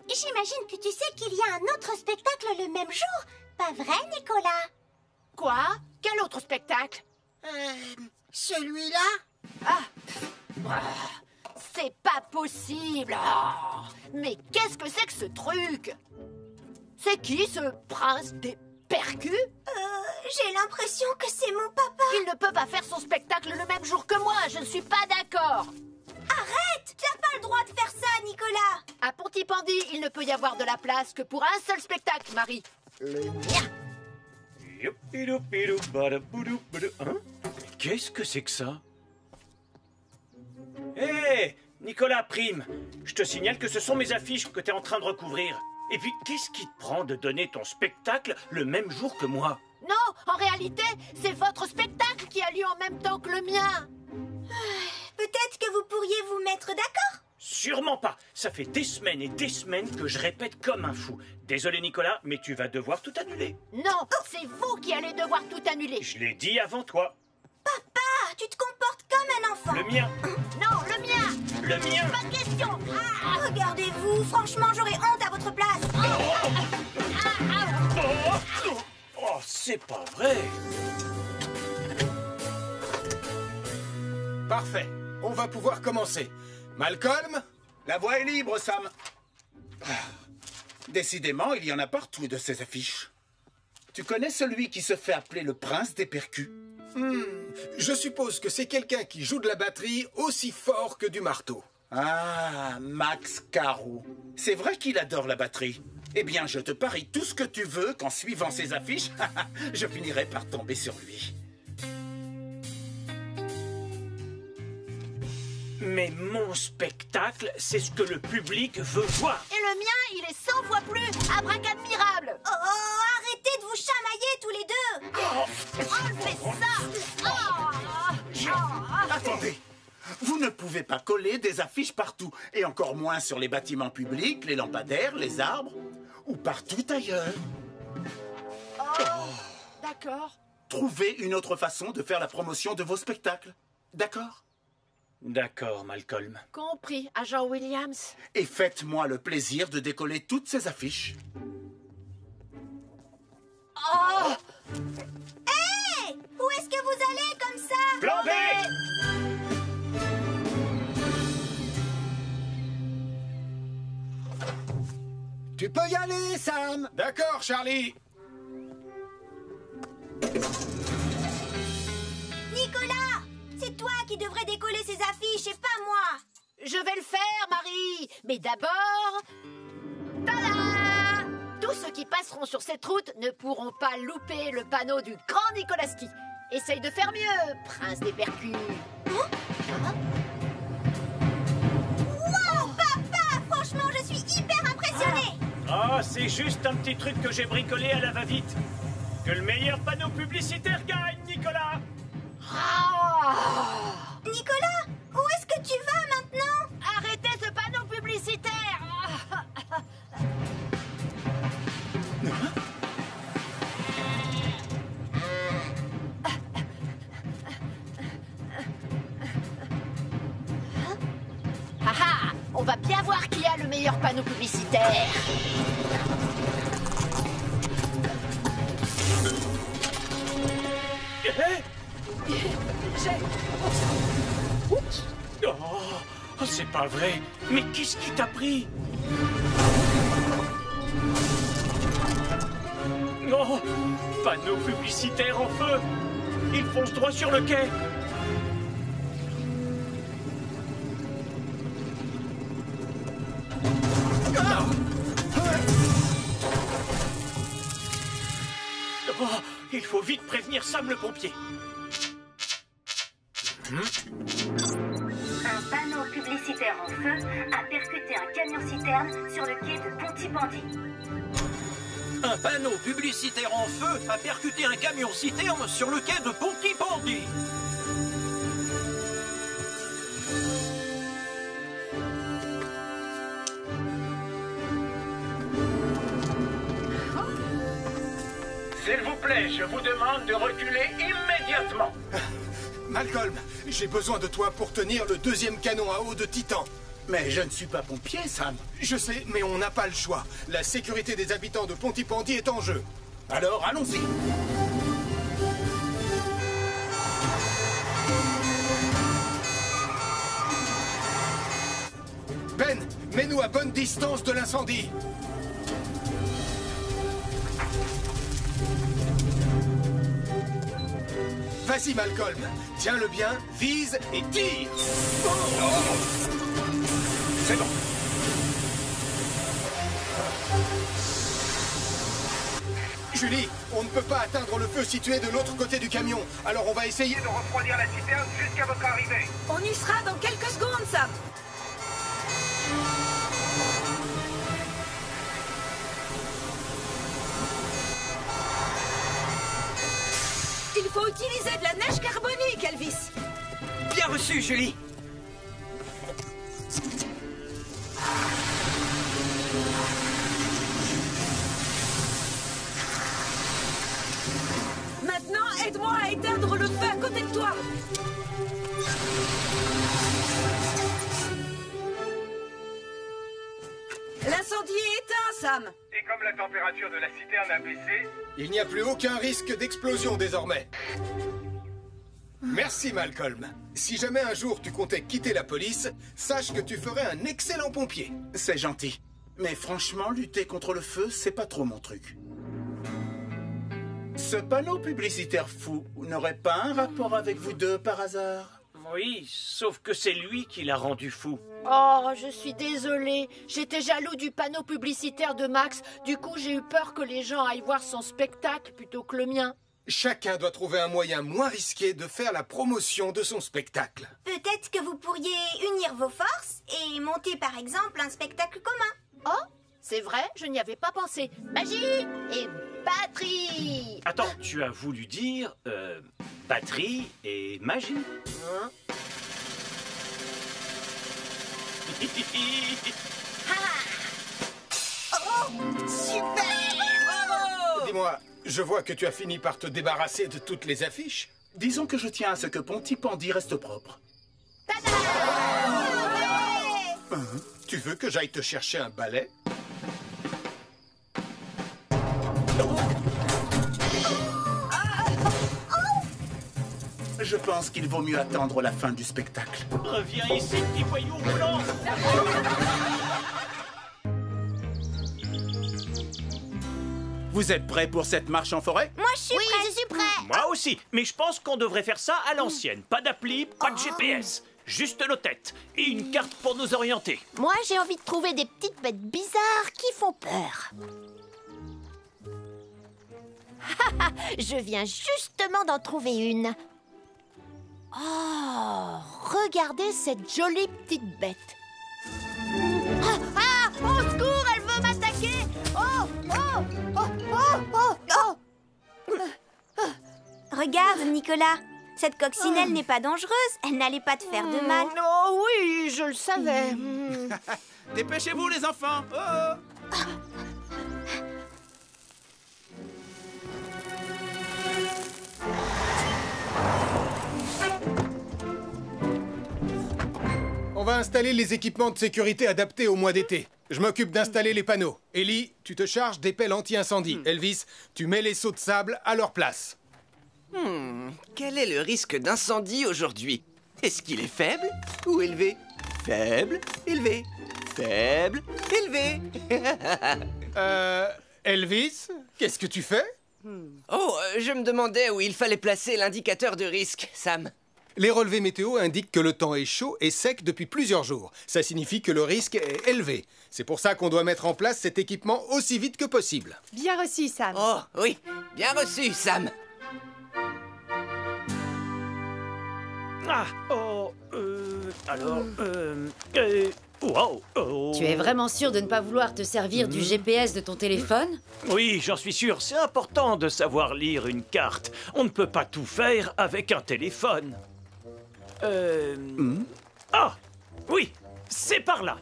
J'imagine que tu sais qu'il y a un autre spectacle le même jour. Pas vrai, Nicolas? Quoi? Quel autre spectacle? Celui-là? C'est pas possible. Mais qu'est-ce que c'est que ce truc? C'est qui ce prince des percus? J'ai l'impression que c'est mon papa. Il ne peut pas faire son spectacle le même jour que moi, je ne suis pas d'accord. Arrête! T'as pas le droit de faire ça, Nicolas. À Pontypandy, il ne peut y avoir de la place que pour un seul spectacle, Marie. Le mien. Hein? Qu'est-ce que c'est que ça? Hé, Nicolas Prime, je te signale que ce sont mes affiches que tu es en train de recouvrir. Et puis, qu'est-ce qui te prend de donner ton spectacle le même jour que moi? Non, en réalité, c'est votre spectacle qui a lieu en même temps que le mien. Peut-être que vous pourriez vous mettre d'accord? Sûrement pas. Ça fait des semaines et des semaines que je répète comme un fou. Désolé Nicolas, mais tu vas devoir tout annuler. Non, c'est vous qui allez devoir tout annuler. Je l'ai dit avant toi. Papa, tu te comportes comme un enfant. Le mien. Non, le mien. Le mien. Pas de question. Regardez-vous, franchement, j'aurais honte à votre place. Oh, c'est pas vrai. Parfait. On va pouvoir commencer. Malcolm? La voie est libre, Sam. Décidément, il y en a partout de ces affiches. Tu connais celui qui se fait appeler le prince des percus? Je suppose que c'est quelqu'un qui joue de la batterie aussi fort que du marteau. Ah, Max Caro. C'est vrai qu'il adore la batterie. Eh bien, je te parie tout ce que tu veux qu'en suivant ces affiches, je finirai par tomber sur lui. Mais mon spectacle, c'est ce que le public veut voir. Et le mien, il est 100 fois plus abracadmirable. Oh, arrêtez de vous chamailler tous les deux. Enlevez ça. Attendez. Vous ne pouvez pas coller des affiches partout, et encore moins sur les bâtiments publics, les lampadaires, les arbres, ou partout ailleurs. D'accord. Trouvez une autre façon de faire la promotion de vos spectacles. D'accord? D'accord, Malcolm. Compris, agent Williams. Et faites-moi le plaisir de décoller toutes ces affiches. Hé! Où est-ce que vous allez comme ça? Plan B! Tu peux y aller, Sam. D'accord, Charlie. c'est toi qui devrais décoller ces affiches et pas moi. Je vais le faire, Marie. Mais d'abord... Tada! Tous ceux qui passeront sur cette route ne pourront pas louper le panneau du grand Nikolaski. Essaye de faire mieux, prince des percus. Wow, papa! Franchement, je suis hyper impressionnée. Oh, c'est juste un petit truc que j'ai bricolé à la va-vite. Que le meilleur panneau publicitaire gagne, Nicolas! Nicolas, où est-ce que tu vas maintenant? Arrêtez ce panneau publicitaire! On va bien voir qui a le meilleur panneau publicitaire. Oh, c'est pas vrai. Mais qu'est-ce qui t'a pris? Oh, panneau publicitaire en feu. Il fonce droit sur le quai. Oh, il faut vite prévenir Sam le pompier. Un panneau publicitaire en feu a percuté un camion-citerne sur le quai de Pontypandy. Un panneau publicitaire en feu a percuté un camion-citerne sur le quai de Pontypandy. S'il vous plaît, je vous demande de reculer immédiatement. Malcolm, j'ai besoin de toi pour tenir le deuxième canon à eau de Titan. Mais je ne suis pas pompier, Sam. Je sais, mais on n'a pas le choix. La sécurité des habitants de Pontypandy est en jeu. Alors, allons-y. Ben, mets-nous à bonne distance de l'incendie. Vas-y, Malcolm. Tiens-le bien, vise et tire. C'est bon. Julie, on ne peut pas atteindre le feu situé de l'autre côté du camion. Alors on va essayer de refroidir la citerne jusqu'à votre arrivée. On y sera dans quelques secondes, Sam. Il faut utiliser de la neige carbonique, Elvis. Bien reçu, Julie. Maintenant, aide-moi à éteindre le feu à côté de toi. L'incendie est éteint, Sam. Et comme la température de la citerne a baissé, il n'y a plus aucun risque d'explosion désormais. Merci, Malcolm. Si jamais un jour tu comptais quitter la police, sache que tu ferais un excellent pompier. C'est gentil. Mais franchement, lutter contre le feu, c'est pas trop mon truc. Ce panneau publicitaire fou n'aurait pas un rapport avec vous deux par hasard? Oui, sauf que c'est lui qui l'a rendu fou. Oh, je suis désolée. J'étais jaloux du panneau publicitaire de Max. Du coup, j'ai eu peur que les gens aillent voir son spectacle plutôt que le mien. Chacun doit trouver un moyen moins risqué de faire la promotion de son spectacle. Peut-être que vous pourriez unir vos forces et monter par exemple un spectacle commun. Oh, c'est vrai, je n'y avais pas pensé. Magie et batterie. Attends, tu as voulu dire batterie et magie? Hein? Oh, super! Bravo! Dis-moi, je vois que tu as fini par te débarrasser de toutes les affiches. Disons que je tiens à ce que Pontypandy reste propre. Tu veux que j'aille te chercher un balai? Je pense qu'il vaut mieux attendre la fin du spectacle. Reviens ici, petit voyou roulant. Vous êtes prêts pour cette marche en forêt? Moi, je suis prête. je suis prêt. Moi aussi, mais je pense qu'on devrait faire ça à l'ancienne. Pas d'appli, pas de GPS. Juste nos têtes et une carte pour nous orienter. Moi, j'ai envie de trouver des petites bêtes bizarres qui font peur. Je viens justement d'en trouver une. Oh, regardez cette jolie petite bête. Ah, au secours, elle veut m'attaquer. Oh, oh, oh, oh, oh, oh. Regarde, Nicolas. Cette coccinelle n'est pas dangereuse. Elle n'allait pas te faire de mal. Oh oui, je le savais. Dépêchez-vous, les enfants. Oh. On va installer les équipements de sécurité adaptés au mois d'été. Je m'occupe d'installer les panneaux. Ellie, tu te charges des pelles anti-incendie. Elvis, tu mets les seaux de sable à leur place. Quel est le risque d'incendie aujourd'hui? Est-ce qu'il est faible ou élevé? Faible, élevé, faible, élevé. Elvis, qu'est-ce que tu fais? Oh, je me demandais où il fallait placer l'indicateur de risque, Sam. Les relevés météo indiquent que le temps est chaud et sec depuis plusieurs jours. Ça signifie que le risque est élevé. C'est pour ça qu'on doit mettre en place cet équipement aussi vite que possible. Bien reçu, Sam. Oh, oui, bien reçu, Sam. Ah, wow, Tu es vraiment sûr de ne pas vouloir te servir du GPS de ton téléphone? Oui, j'en suis sûr. C'est important de savoir lire une carte. On ne peut pas tout faire avec un téléphone. Ah, oui, c'est par là.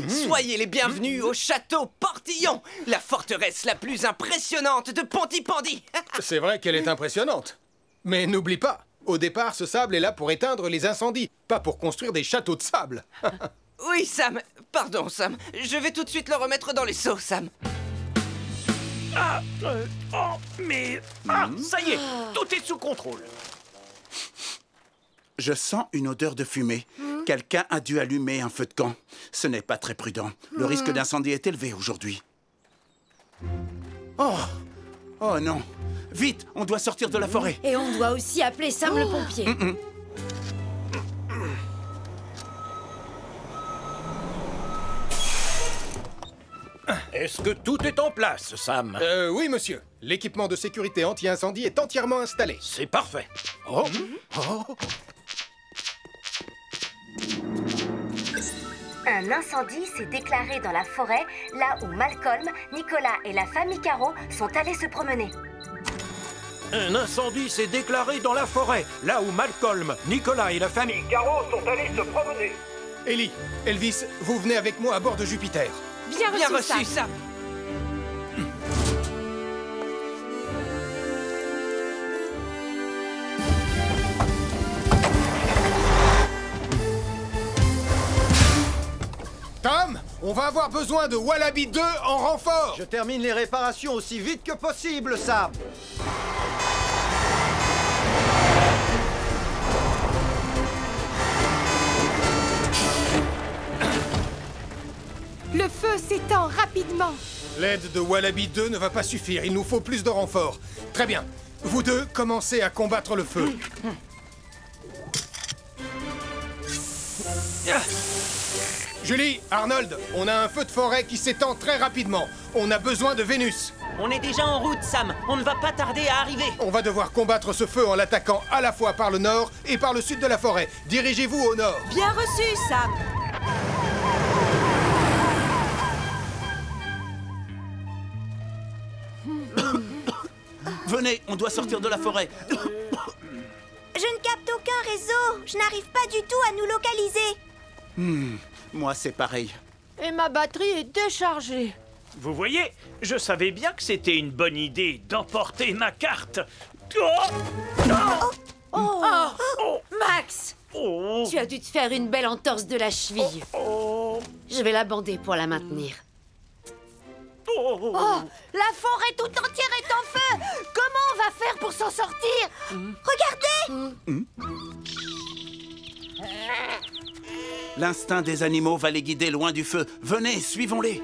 Soyez les bienvenus au château Portillon, la forteresse la plus impressionnante de Pontypandy. C'est vrai qu'elle est impressionnante. Mais n'oublie pas, au départ, ce sable est là pour éteindre les incendies, pas pour construire des châteaux de sable. Oui, Sam. Pardon, Sam. Je vais tout de suite le remettre dans les seaux, Sam. Ah, ça y est, tout est sous contrôle. Je sens une odeur de fumée. Quelqu'un a dû allumer un feu de camp. Ce n'est pas très prudent. Le risque d'incendie est élevé aujourd'hui. Oh! Oh non! Vite, on doit sortir de la forêt. Et on doit aussi appeler Sam le pompier. Est-ce que tout est en place, Sam? Oui, monsieur. L'équipement de sécurité anti-incendie est entièrement installé. C'est parfait. Un incendie s'est déclaré dans la forêt, là où Malcolm, Nicolas et la famille Caro sont allés se promener. Un incendie s'est déclaré dans la forêt, là où Malcolm, Nicolas et la famille Caro sont allés se promener. Ellie, Elvis, vous venez avec moi à bord de Jupiter. Bien reçu, Sam. Tom, on va avoir besoin de Wallaby 2 en renfort. Je termine les réparations aussi vite que possible, Sam. Le feu s'étend rapidement. L'aide de Wallaby 2 ne va pas suffire, il nous faut plus de renforts. Très bien, vous deux, commencez à combattre le feu. Julie, Arnold, on a un feu de forêt qui s'étend très rapidement. On a besoin de Vénus. On est déjà en route, Sam. On ne va pas tarder à arriver. On va devoir combattre ce feu en l'attaquant à la fois par le nord et par le sud de la forêt. Dirigez-vous au nord. Bien reçu, Sam. Venez, on doit sortir de la forêt. Je ne capte aucun réseau. Je n'arrive pas du tout à nous localiser. Moi, c'est pareil. Et ma batterie est déchargée. Vous voyez, je savais bien que c'était une bonne idée d'emporter ma carte. Max! Tu as dû te faire une belle entorse de la cheville. Je vais la bander pour la maintenir. Oh, la forêt tout entière est en feu. Comment on va faire pour s'en sortir? Regardez. L'instinct des animaux va les guider loin du feu. Venez, suivons-les.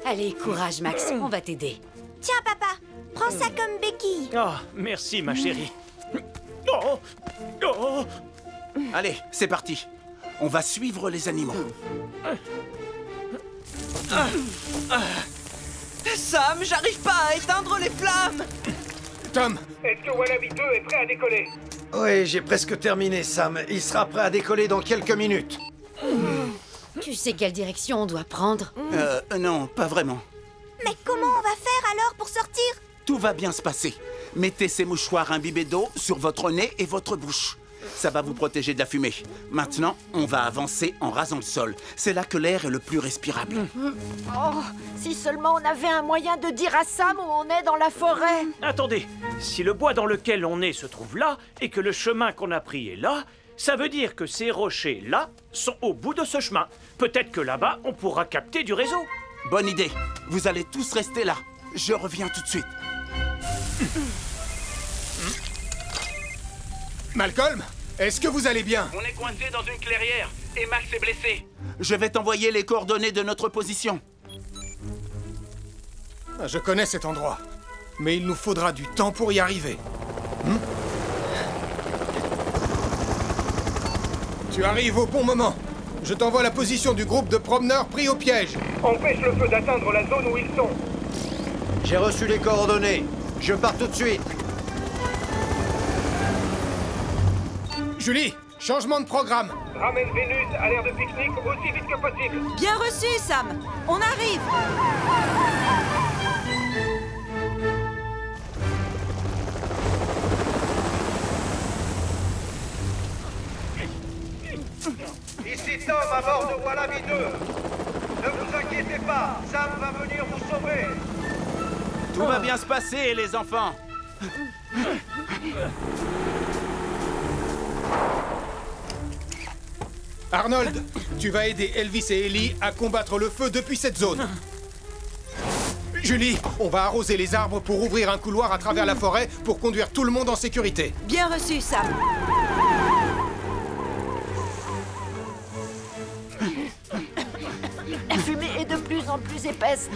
Allez, courage, Max, on va t'aider. Tiens, papa, prends ça comme béquille. Oh, merci, ma chérie. Oh, oh. Allez, c'est parti. On va suivre les animaux. Sam, j'arrive pas à éteindre les flammes. Tom! Est-ce que Wallaby 2 est prêt à décoller? Oui, j'ai presque terminé, Sam. Il sera prêt à décoller dans quelques minutes. Tu sais quelle direction on doit prendre? Non, pas vraiment. Mais comment on va faire alors pour sortir? Tout va bien se passer. Mettez ces mouchoirs imbibés d'eau sur votre nez et votre bouche. Ça va vous protéger de la fumée. Maintenant, on va avancer en rasant le sol. C'est là que l'air est le plus respirable. Oh, si seulement on avait un moyen de dire à Sam où on est dans la forêt. Attendez, si le bois dans lequel on est se trouve là, et que le chemin qu'on a pris est là, ça veut dire que ces rochers-là sont au bout de ce chemin. Peut-être que là-bas, on pourra capter du réseau. Bonne idée. Vous allez tous rester là. Je reviens tout de suite. Malcolm, est-ce que vous allez bien? On est coincé dans une clairière et Max est blessé. Je vais t'envoyer les coordonnées de notre position. Je connais cet endroit, mais il nous faudra du temps pour y arriver. Tu arrives au bon moment. Je t'envoie la position du groupe de promeneurs pris au piège. Empêche le feu d'atteindre la zone où ils sont. J'ai reçu les coordonnées. Je pars tout de suite. Julie, changement de programme. Ramène Vénus à l'aire de pique-nique aussi vite que possible. Bien reçu, Sam. On arrive. Ici Tom à bord de Wallaby 2. Ne vous inquiétez pas, Sam va venir vous sauver. Tout va bien se passer, les enfants. Arnold, tu vas aider Elvis et Ellie à combattre le feu depuis cette zone. Julie, on va arroser les arbres pour ouvrir un couloir à travers la forêt pour conduire tout le monde en sécurité. Bien reçu, Sam. La fumée est de plus en plus épaisse.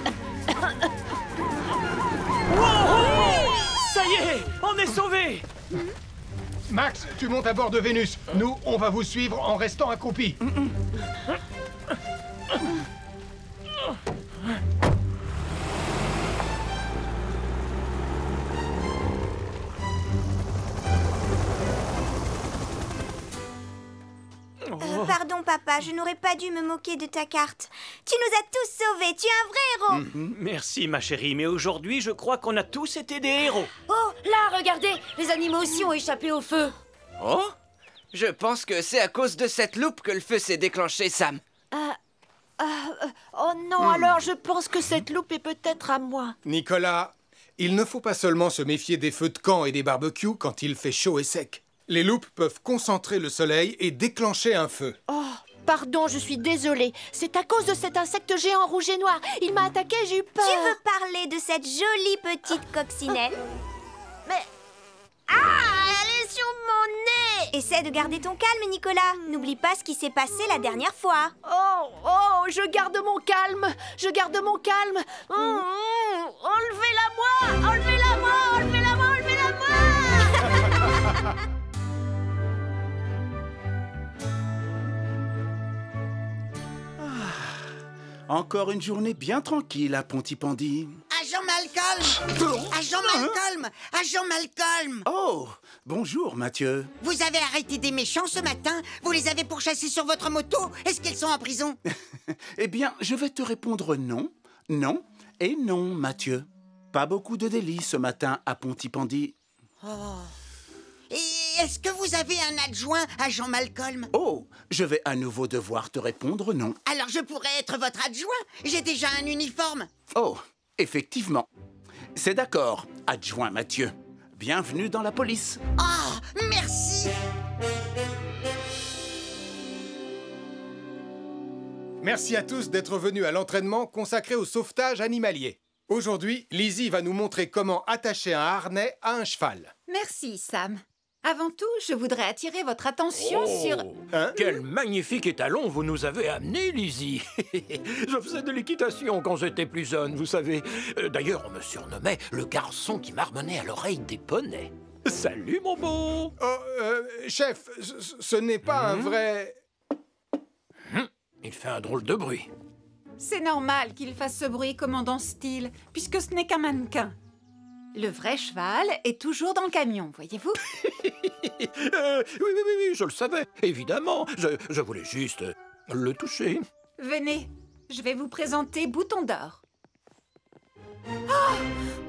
Ça y est, on est sauvés. Max, tu montes à bord de Vénus. Nous, on va vous suivre en restant accroupis. Pardon, papa, je n'aurais pas dû me moquer de ta carte. Tu nous as tous sauvés, tu es un vrai héros. Merci, ma chérie, mais aujourd'hui, je crois qu'on a tous été des héros. Oh, là, regardez, les animaux aussi ont échappé au feu. Oh, je pense que c'est à cause de cette loupe que le feu s'est déclenché, Sam. Oh non, alors je pense que cette loupe est peut-être à moi. Nicolas, il ne faut pas seulement se méfier des feux de camp et des barbecues quand il fait chaud et sec. Les loupes peuvent concentrer le soleil et déclencher un feu. Oh, pardon, je suis désolée. C'est à cause de cet insecte géant rouge et noir. Il m'a attaqué, j'ai eu peur. Tu veux parler de cette jolie petite coccinelle? Mais... Ah, elle est sur mon nez! Essaie de garder ton calme, Nicolas. N'oublie pas ce qui s'est passé la dernière fois. Oh, je garde mon calme. Je garde mon calme. Enlevez-la-moi! Enlevez-la-moi! Enlevez-la-moi! Enlevez-la-moi! Encore une journée bien tranquille à Pontypandy. Agent Malcolm! Agent Malcolm! Agent Malcolm! Oh, bonjour Mathieu. Vous avez arrêté des méchants ce matin? Vous les avez pourchassés sur votre moto? Est-ce qu'ils sont en prison? Eh bien, je vais te répondre non, non et non, Mathieu. Pas beaucoup de délits ce matin à Pontypandy. Oh. Et est-ce que vous avez un adjoint, agent Malcolm? Oh, je vais à nouveau devoir te répondre non. Alors je pourrais être votre adjoint? J'ai déjà un uniforme. Oh, effectivement. C'est d'accord, adjoint Mathieu. Bienvenue dans la police. Oh, merci! Merci à tous d'être venus à l'entraînement consacré au sauvetage animalier. Aujourd'hui, Lizzie va nous montrer comment attacher un harnais à un cheval. Merci, Sam. Avant tout, je voudrais attirer votre attention sur... Quel magnifique étalon vous nous avez amené, Lizzie. Je faisais de l'équitation quand j'étais plus jeune, vous savez. D'ailleurs, on me surnommait le garçon qui marmonnait à l'oreille des poneys. Salut, mon beau. Chef, ce n'est pas un vrai... Il fait un drôle de bruit. C'est normal qu'il fasse ce bruit, commandant Steele, puisque ce n'est qu'un mannequin. Le vrai cheval est toujours dans le camion, voyez-vous? Oui, je le savais, évidemment. Je voulais juste le toucher. Venez, je vais vous présenter Bouton d'Or. Oh,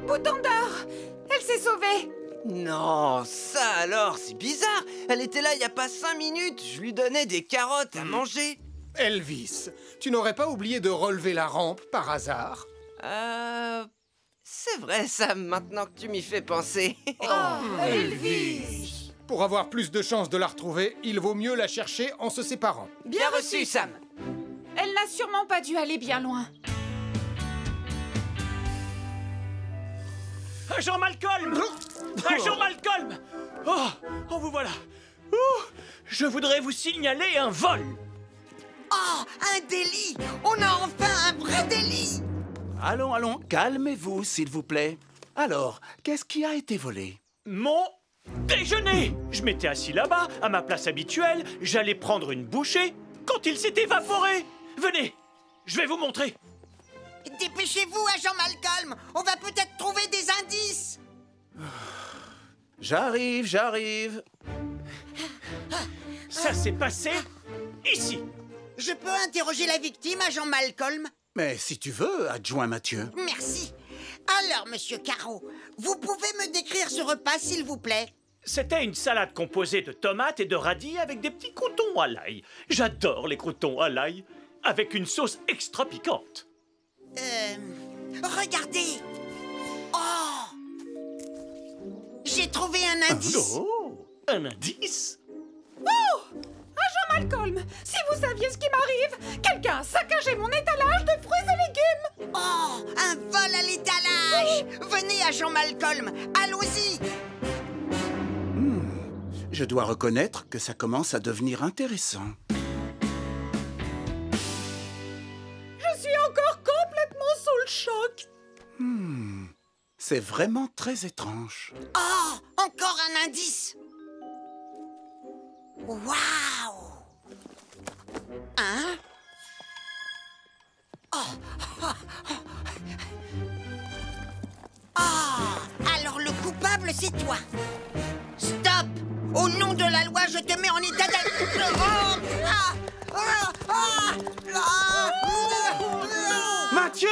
Bouton d'Or! Elle s'est sauvée! Non, ça alors, c'est bizarre. Elle était là il n'y a pas 5 minutes. Je lui donnais des carottes à manger. Elvis, tu n'aurais pas oublié de relever la rampe par hasard? C'est vrai, Sam, maintenant que tu m'y fais penser. Elvis! Pour avoir plus de chances de la retrouver, il vaut mieux la chercher en se séparant. Bien reçu, Sam. Elle n'a sûrement pas dû aller bien loin. Agent Malcolm! Agent Malcolm! Oh, vous voilà. Je voudrais vous signaler un vol. Oh, un délit! On a enfin un vrai délit! Allons, calmez-vous, s'il vous plaît. Alors, qu'est-ce qui a été volé? Mon déjeuner! Je m'étais assis là-bas, à ma place habituelle, j'allais prendre une bouchée, quand il s'est évaporé! Venez, je vais vous montrer. Dépêchez-vous, agent Malcolm! On va peut-être trouver des indices! J'arrive. Ça s'est passé ici. Je peux interroger la victime, agent Malcolm? Mais si tu veux, adjoint Mathieu. Merci. Alors, monsieur Caro, vous pouvez me décrire ce repas, s'il vous plaît? C'était une salade composée de tomates et de radis avec des petits croûtons à l'ail. J'adore les croûtons à l'ail, avec une sauce extra piquante. Regardez! Oh! J'ai trouvé un indice! Oh! Un indice? Oh! Agent Malcolm, si vous saviez ce qui m'arrive, quelqu'un a saccagé mon étalage de fruits et légumes! Oh! Un vol à l'étalage! Venez, agent Malcolm, allons-y! Je dois reconnaître que ça commence à devenir intéressant. Je suis encore complètement sous le choc! C'est vraiment très étrange. Oh! Encore un indice! Waouh! Hein? Alors le coupable, c'est toi. Stop! Au nom de la loi, je te mets en état Mathieu!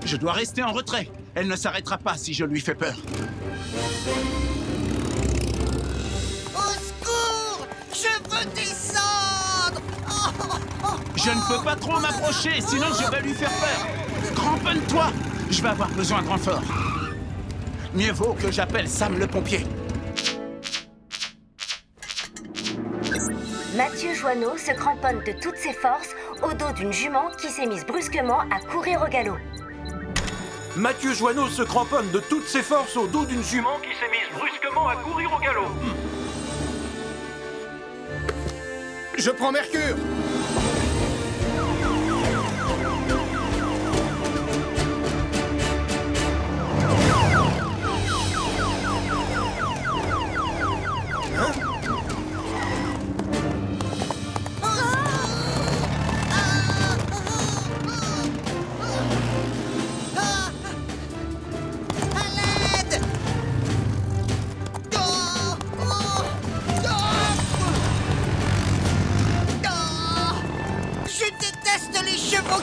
Je dois rester en retrait. Elle ne s'arrêtera pas si je lui fais peur. Au secours! Je veux descendre! Je ne peux pas trop m'approcher, sinon je vais lui faire peur. Cramponne-toi! Je vais avoir besoin de renfort. Mieux vaut que j'appelle Sam le pompier. Mathieu Joanneau se cramponne de toutes ses forces au dos d'une jument qui s'est mise brusquement à courir au galop. Mathieu Joanneau se cramponne de toutes ses forces au dos d'une jument qui s'est mise brusquement à courir au galop. Je prends Mercure.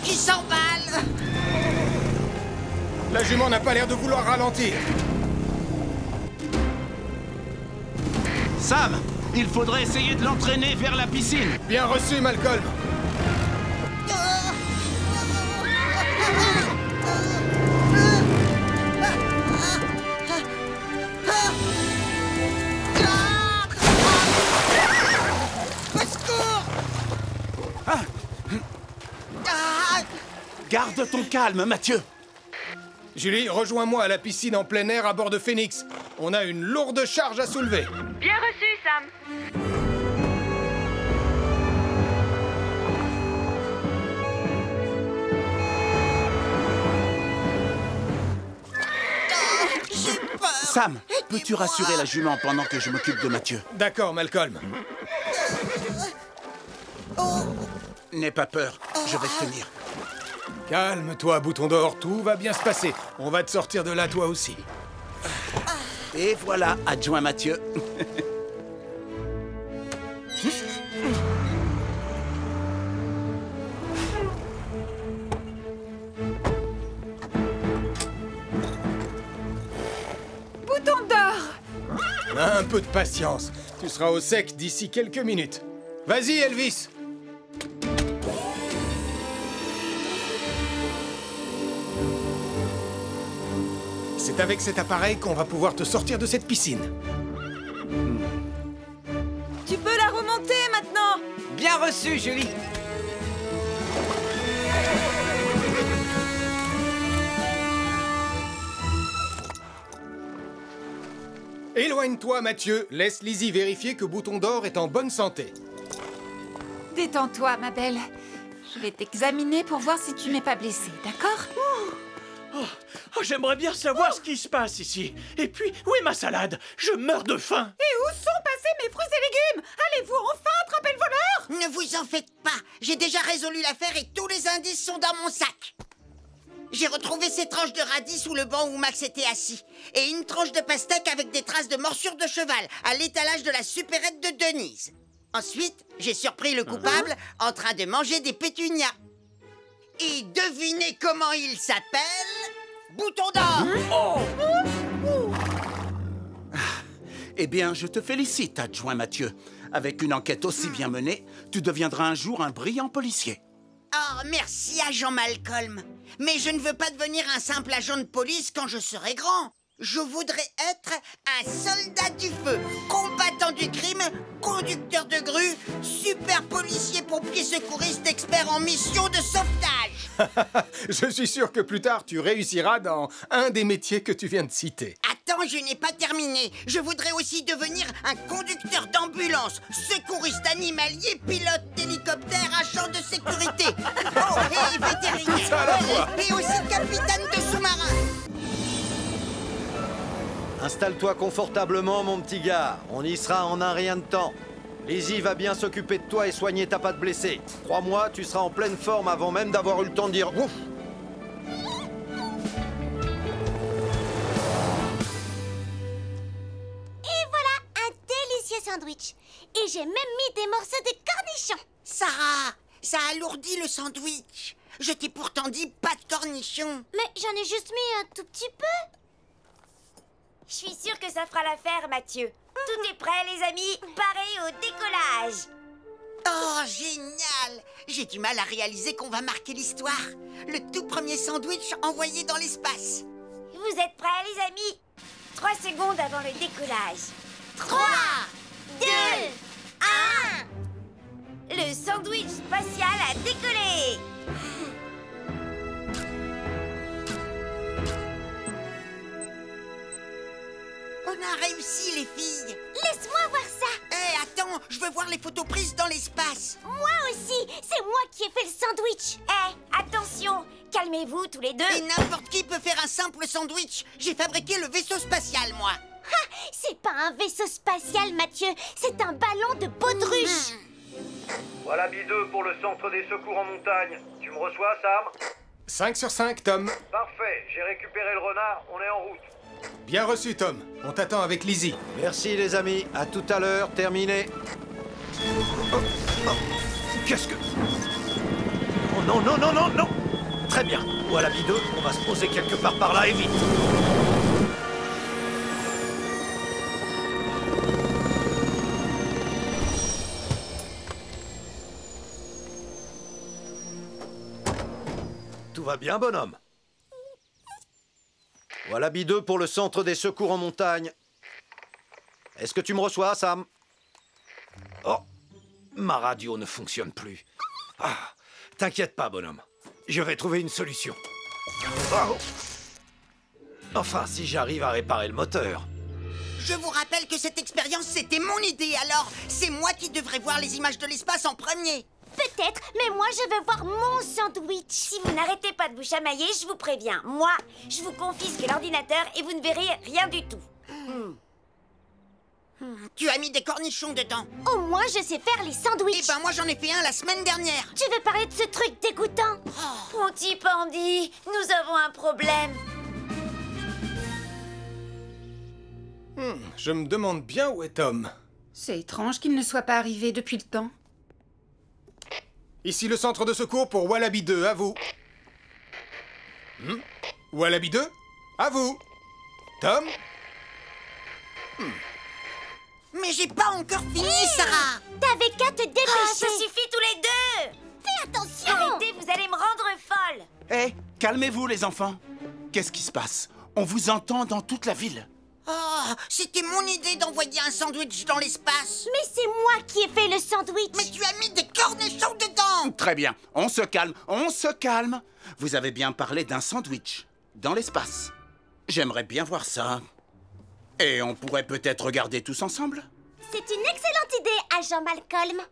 Qui s'emballe. La jument n'a pas l'air de vouloir ralentir. Sam, il faudrait essayer de l'entraîner vers la piscine. Bien reçu, Malcolm. Garde ton calme, Mathieu. Julie, rejoins-moi à la piscine en plein air à bord de Phoenix. On a une lourde charge à soulever. Bien reçu, Sam. Sam, peux-tu rassurer la jument pendant que je m'occupe de Mathieu? D'accord, Malcolm. N'aie pas peur, je vais tenir. Calme-toi, Bouton d'Or, tout va bien se passer. On va te sortir de là, toi aussi. Et voilà, adjoint Mathieu. Bouton d'Or! Un peu de patience. Tu seras au sec d'ici quelques minutes. Vas-y, Elvis. C'est avec cet appareil qu'on va pouvoir te sortir de cette piscine. Tu peux la remonter maintenant. Bien reçu, Julie. Éloigne-toi, Mathieu. Laisse Lizzie vérifier que Bouton d'Or est en bonne santé. Détends-toi, ma belle. Je vais t'examiner pour voir si tu n'es pas blessée, d'accord? Oh, j'aimerais bien savoir ce qui se passe ici. Et puis, où est ma salade? Je meurs de faim. Et où sont passés mes fruits et légumes? Allez-vous enfin attraper le voleur? Ne vous en faites pas. J'ai déjà résolu l'affaire et tous les indices sont dans mon sac. J'ai retrouvé ces tranches de radis sous le banc où Max était assis. Et une tranche de pastèque avec des traces de morsure de cheval à l'étalage de la supérette de Denise. Ensuite, j'ai surpris le coupable en train de manger des pétunias. Et devinez comment il s'appelle? Bouton d'Or! Eh bien, je te félicite, adjoint Mathieu. Avec une enquête aussi bien menée, tu deviendras un jour un brillant policier. Oh, merci, agent Malcolm. Mais je ne veux pas devenir un simple agent de police quand je serai grand. Je voudrais être un soldat du feu, combattant du crime, conducteur de grue, super policier, pompier secouriste, expert en mission de sauvetage. Je suis sûr que plus tard, tu réussiras dans un des métiers que tu viens de citer. Attends, je n'ai pas terminé. Je voudrais aussi devenir un conducteur d'ambulance, secouriste animalier, pilote d'hélicoptère, agent de sécurité. Oh, et vétérinaire. Et aussi capitaine de sous-marin. Installe-toi confortablement, mon petit gars. On y sera en un rien de temps. Lizzie va bien s'occuper de toi et soigner ta patte blessée. Crois-moi, tu seras en pleine forme avant même d'avoir eu le temps de dire ouf. Et voilà, un délicieux sandwich. Et j'ai même mis des morceaux de cornichons. Sarah, ça alourdit le sandwich. Je t'ai pourtant dit pas de cornichons. Mais j'en ai juste mis un tout petit peu. Je suis sûre que ça fera l'affaire, Mathieu. Tout est prêt, les amis. Pareil au décollage. Oh, génial! J'ai du mal à réaliser qu'on va marquer l'histoire. Le tout premier sandwich envoyé dans l'espace. Vous êtes prêts, les amis? 3 secondes avant le décollage. 3, 2, 1. Le sandwich spatial a décollé. On a réussi, les filles. Laisse-moi voir ça. Hé, attends, je veux voir les photos prises dans l'espace. Moi aussi, c'est moi qui ai fait le sandwich. Attention, calmez-vous tous les deux. Et n'importe qui peut faire un simple sandwich. J'ai fabriqué le vaisseau spatial, moi. Ah, c'est pas un vaisseau spatial, Mathieu. C'est un ballon de baudruche. Voilà Bideux pour le centre des secours en montagne. Tu me reçois, Sam? 5 sur 5, Tom. Parfait, j'ai récupéré le renard, on est en route. Bien reçu, Tom. On t'attend avec Lizzie. Merci les amis, à tout à l'heure, terminé. Qu'est-ce que... Oh non, non, non, non, non. Très bien. Voilà Bideux, on va se poser quelque part par là et vite. Tout va bien, bonhomme? Voilà Bideux pour le centre des secours en montagne. Est-ce que tu me reçois, Sam? Oh, ma radio ne fonctionne plus. Ah, t'inquiète pas, bonhomme. Je vais trouver une solution. Oh. Enfin, si j'arrive à réparer le moteur. Je vous rappelle que cette expérience, c'était mon idée, alors c'est moi qui devrais voir les images de l'espace en premier. Peut-être, mais moi je veux voir mon sandwich. Si vous n'arrêtez pas de vous chamailler, je vous préviens. Moi, je vous confisque l'ordinateur et vous ne verrez rien du tout. Tu as mis des cornichons dedans. Au moins, je sais faire les sandwichs. Eh ben, moi, j'en ai fait un la semaine dernière. Tu veux parler de ce truc dégoûtant? Pontypandy, nous avons un problème. Je me demande bien où est Tom. C'est étrange qu'il ne soit pas arrivé depuis le temps. Ici le centre de secours pour Wallaby 2, à vous. Wallaby 2, à vous. Tom? Mais j'ai pas encore fini, Sarah. T'avais qu'à te dépêcher. Ça suffit tous les deux. Fais attention. Arrêtez, vous allez me rendre folle. Hé, calmez-vous les enfants. Qu'est-ce qui se passe? On vous entend dans toute la ville. Oh, c'était mon idée d'envoyer un sandwich dans l'espace. Mais c'est moi qui ai fait le sandwich. Mais tu as mis des cornichons dedans. Très bien, on se calme, on se calme. Vous avez bien parlé d'un sandwich dans l'espace. J'aimerais bien voir ça. Et on pourrait peut-être regarder tous ensemble? C'est une excellente idée, agent Malcolm.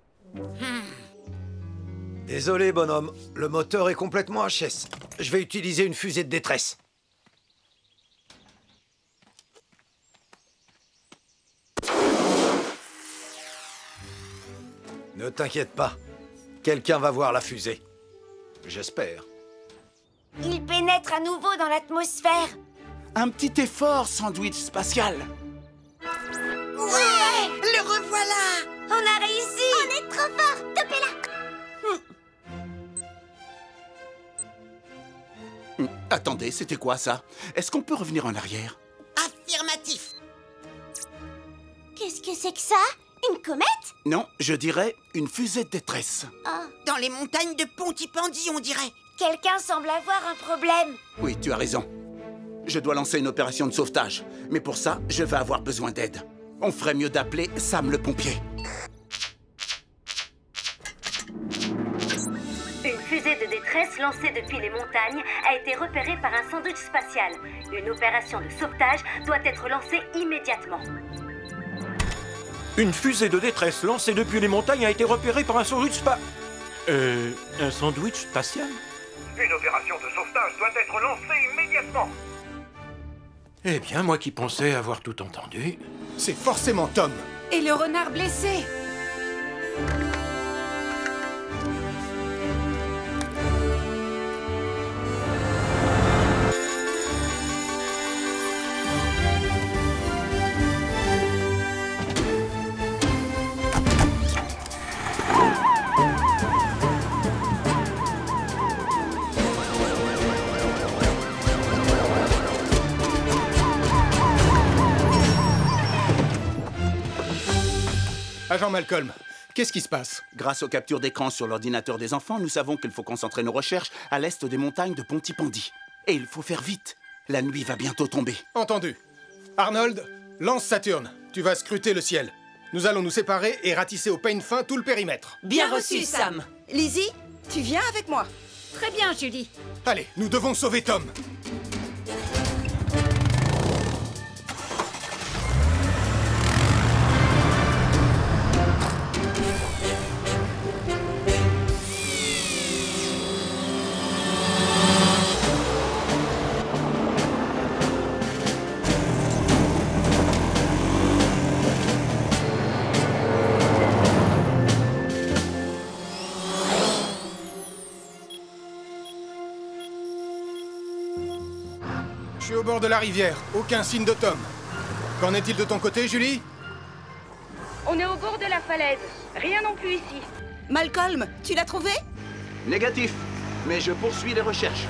Désolé, bonhomme. Le moteur est complètement HS. Je vais utiliser une fusée de détresse. Ne t'inquiète pas. Quelqu'un va voir la fusée. J'espère. Il pénètre à nouveau dans l'atmosphère. Un petit effort, sandwich spatial. Ouais, le revoilà. On a réussi. On est trop fort. Topez-la. Attendez, c'était quoi ça? Est-ce qu'on peut revenir en arrière? Affirmatif. Qu'est-ce que c'est que ça? Une comète? Non, je dirais une fusée de détresse. Dans les montagnes de Pontypandy, on dirait. Quelqu'un semble avoir un problème. Oui, tu as raison. Je dois lancer une opération de sauvetage. Mais pour ça, je vais avoir besoin d'aide. On ferait mieux d'appeler Sam le pompier. Une fusée de détresse lancée depuis les montagnes a été repérée par un sandwich spatial. Une opération de sauvetage doit être lancée immédiatement. Une fusée de détresse lancée depuis les montagnes a été repérée par un sandwich un sandwich spatial? Une opération de sauvetage doit être lancée immédiatement. Eh bien, moi qui pensais avoir tout entendu... C'est forcément Tom. Et le renard blessé? Agent Malcolm, qu'est-ce qui se passe? Grâce aux captures d'écran sur l'ordinateur des enfants, nous savons qu'il faut concentrer nos recherches à l'est des montagnes de Pontypandy. Et il faut faire vite. La nuit va bientôt tomber. Entendu. Arnold, lance Saturne. Tu vas scruter le ciel. Nous allons nous séparer et ratisser au peigne fin tout le périmètre. Bien reçu, Sam. Lizzie, tu viens avec moi. Très bien, Julie. Allez, nous devons sauver Tom. Je suis au bord de la rivière. Aucun signe de Tom. Qu'en est-il de ton côté, Julie? On est au bord de la falaise. Rien non plus ici. Malcolm, tu l'as trouvé? Négatif. Mais je poursuis les recherches.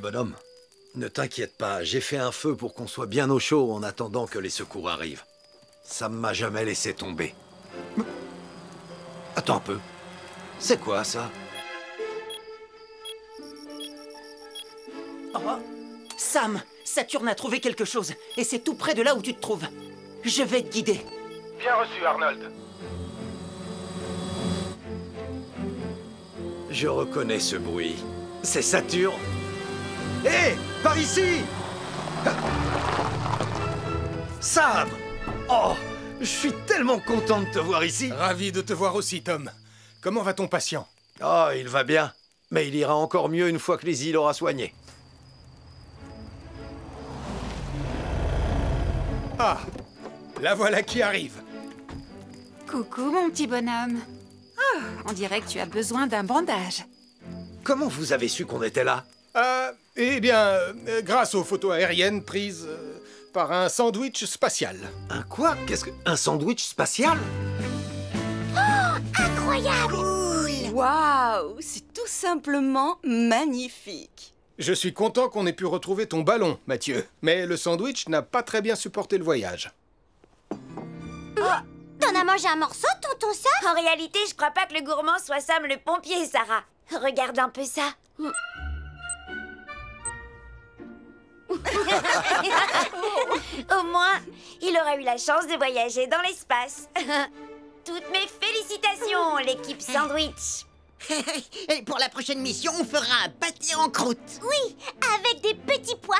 Bonhomme, ne t'inquiète pas, j'ai fait un feu pour qu'on soit bien au chaud en attendant que les secours arrivent. Ça ne m'a jamais laissé tomber. Attends un peu. C'est quoi, ça? Oh. Sam, Saturne a trouvé quelque chose, et c'est tout près de là où tu te trouves. Je vais te guider. Bien reçu, Arnold. Je reconnais ce bruit. C'est Saturne. Hé, par ici! Sam! Oh, je suis tellement content de te voir ici. Ravi de te voir aussi, Tom. Comment va ton patient? Oh, il va bien. Mais il ira encore mieux une fois que Lizzie l'aura soigné. Ah, la voilà qui arrive. Coucou, mon petit bonhomme. Oh, on dirait que tu as besoin d'un bandage. Comment vous avez su qu'on était là? Eh bien, grâce aux photos aériennes prises par un sandwich spatial. Un quoi? Qu'est-ce que... Un sandwich spatial? Oh, incroyable! Cool! Waouh! C'est tout simplement magnifique. Je suis content qu'on ait pu retrouver ton ballon, Mathieu. Mais le sandwich n'a pas très bien supporté le voyage. T'en as mangé un morceau, tonton Sam? En réalité, je crois pas que le gourmand soit Sam le pompier, Sarah. Regarde un peu ça. Au moins, il aura eu la chance de voyager dans l'espace. Toutes mes félicitations, l'équipe Sandwich. Et pour la prochaine mission, on fera un pâté en croûte. Oui, avec des petits pois.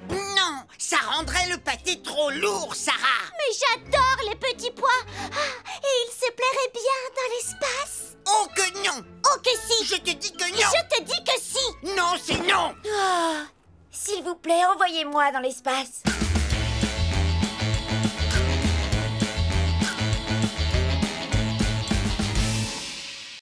Non, ça rendrait le pâté trop lourd, Sarah. Mais j'adore les petits pois. Ah, et ils se plairaient bien dans l'espace. Oh que non! Oh que si! Je te dis que non! Je te dis que si! Non, c'est non! Oh, s'il vous plaît, envoyez-moi dans l'espace.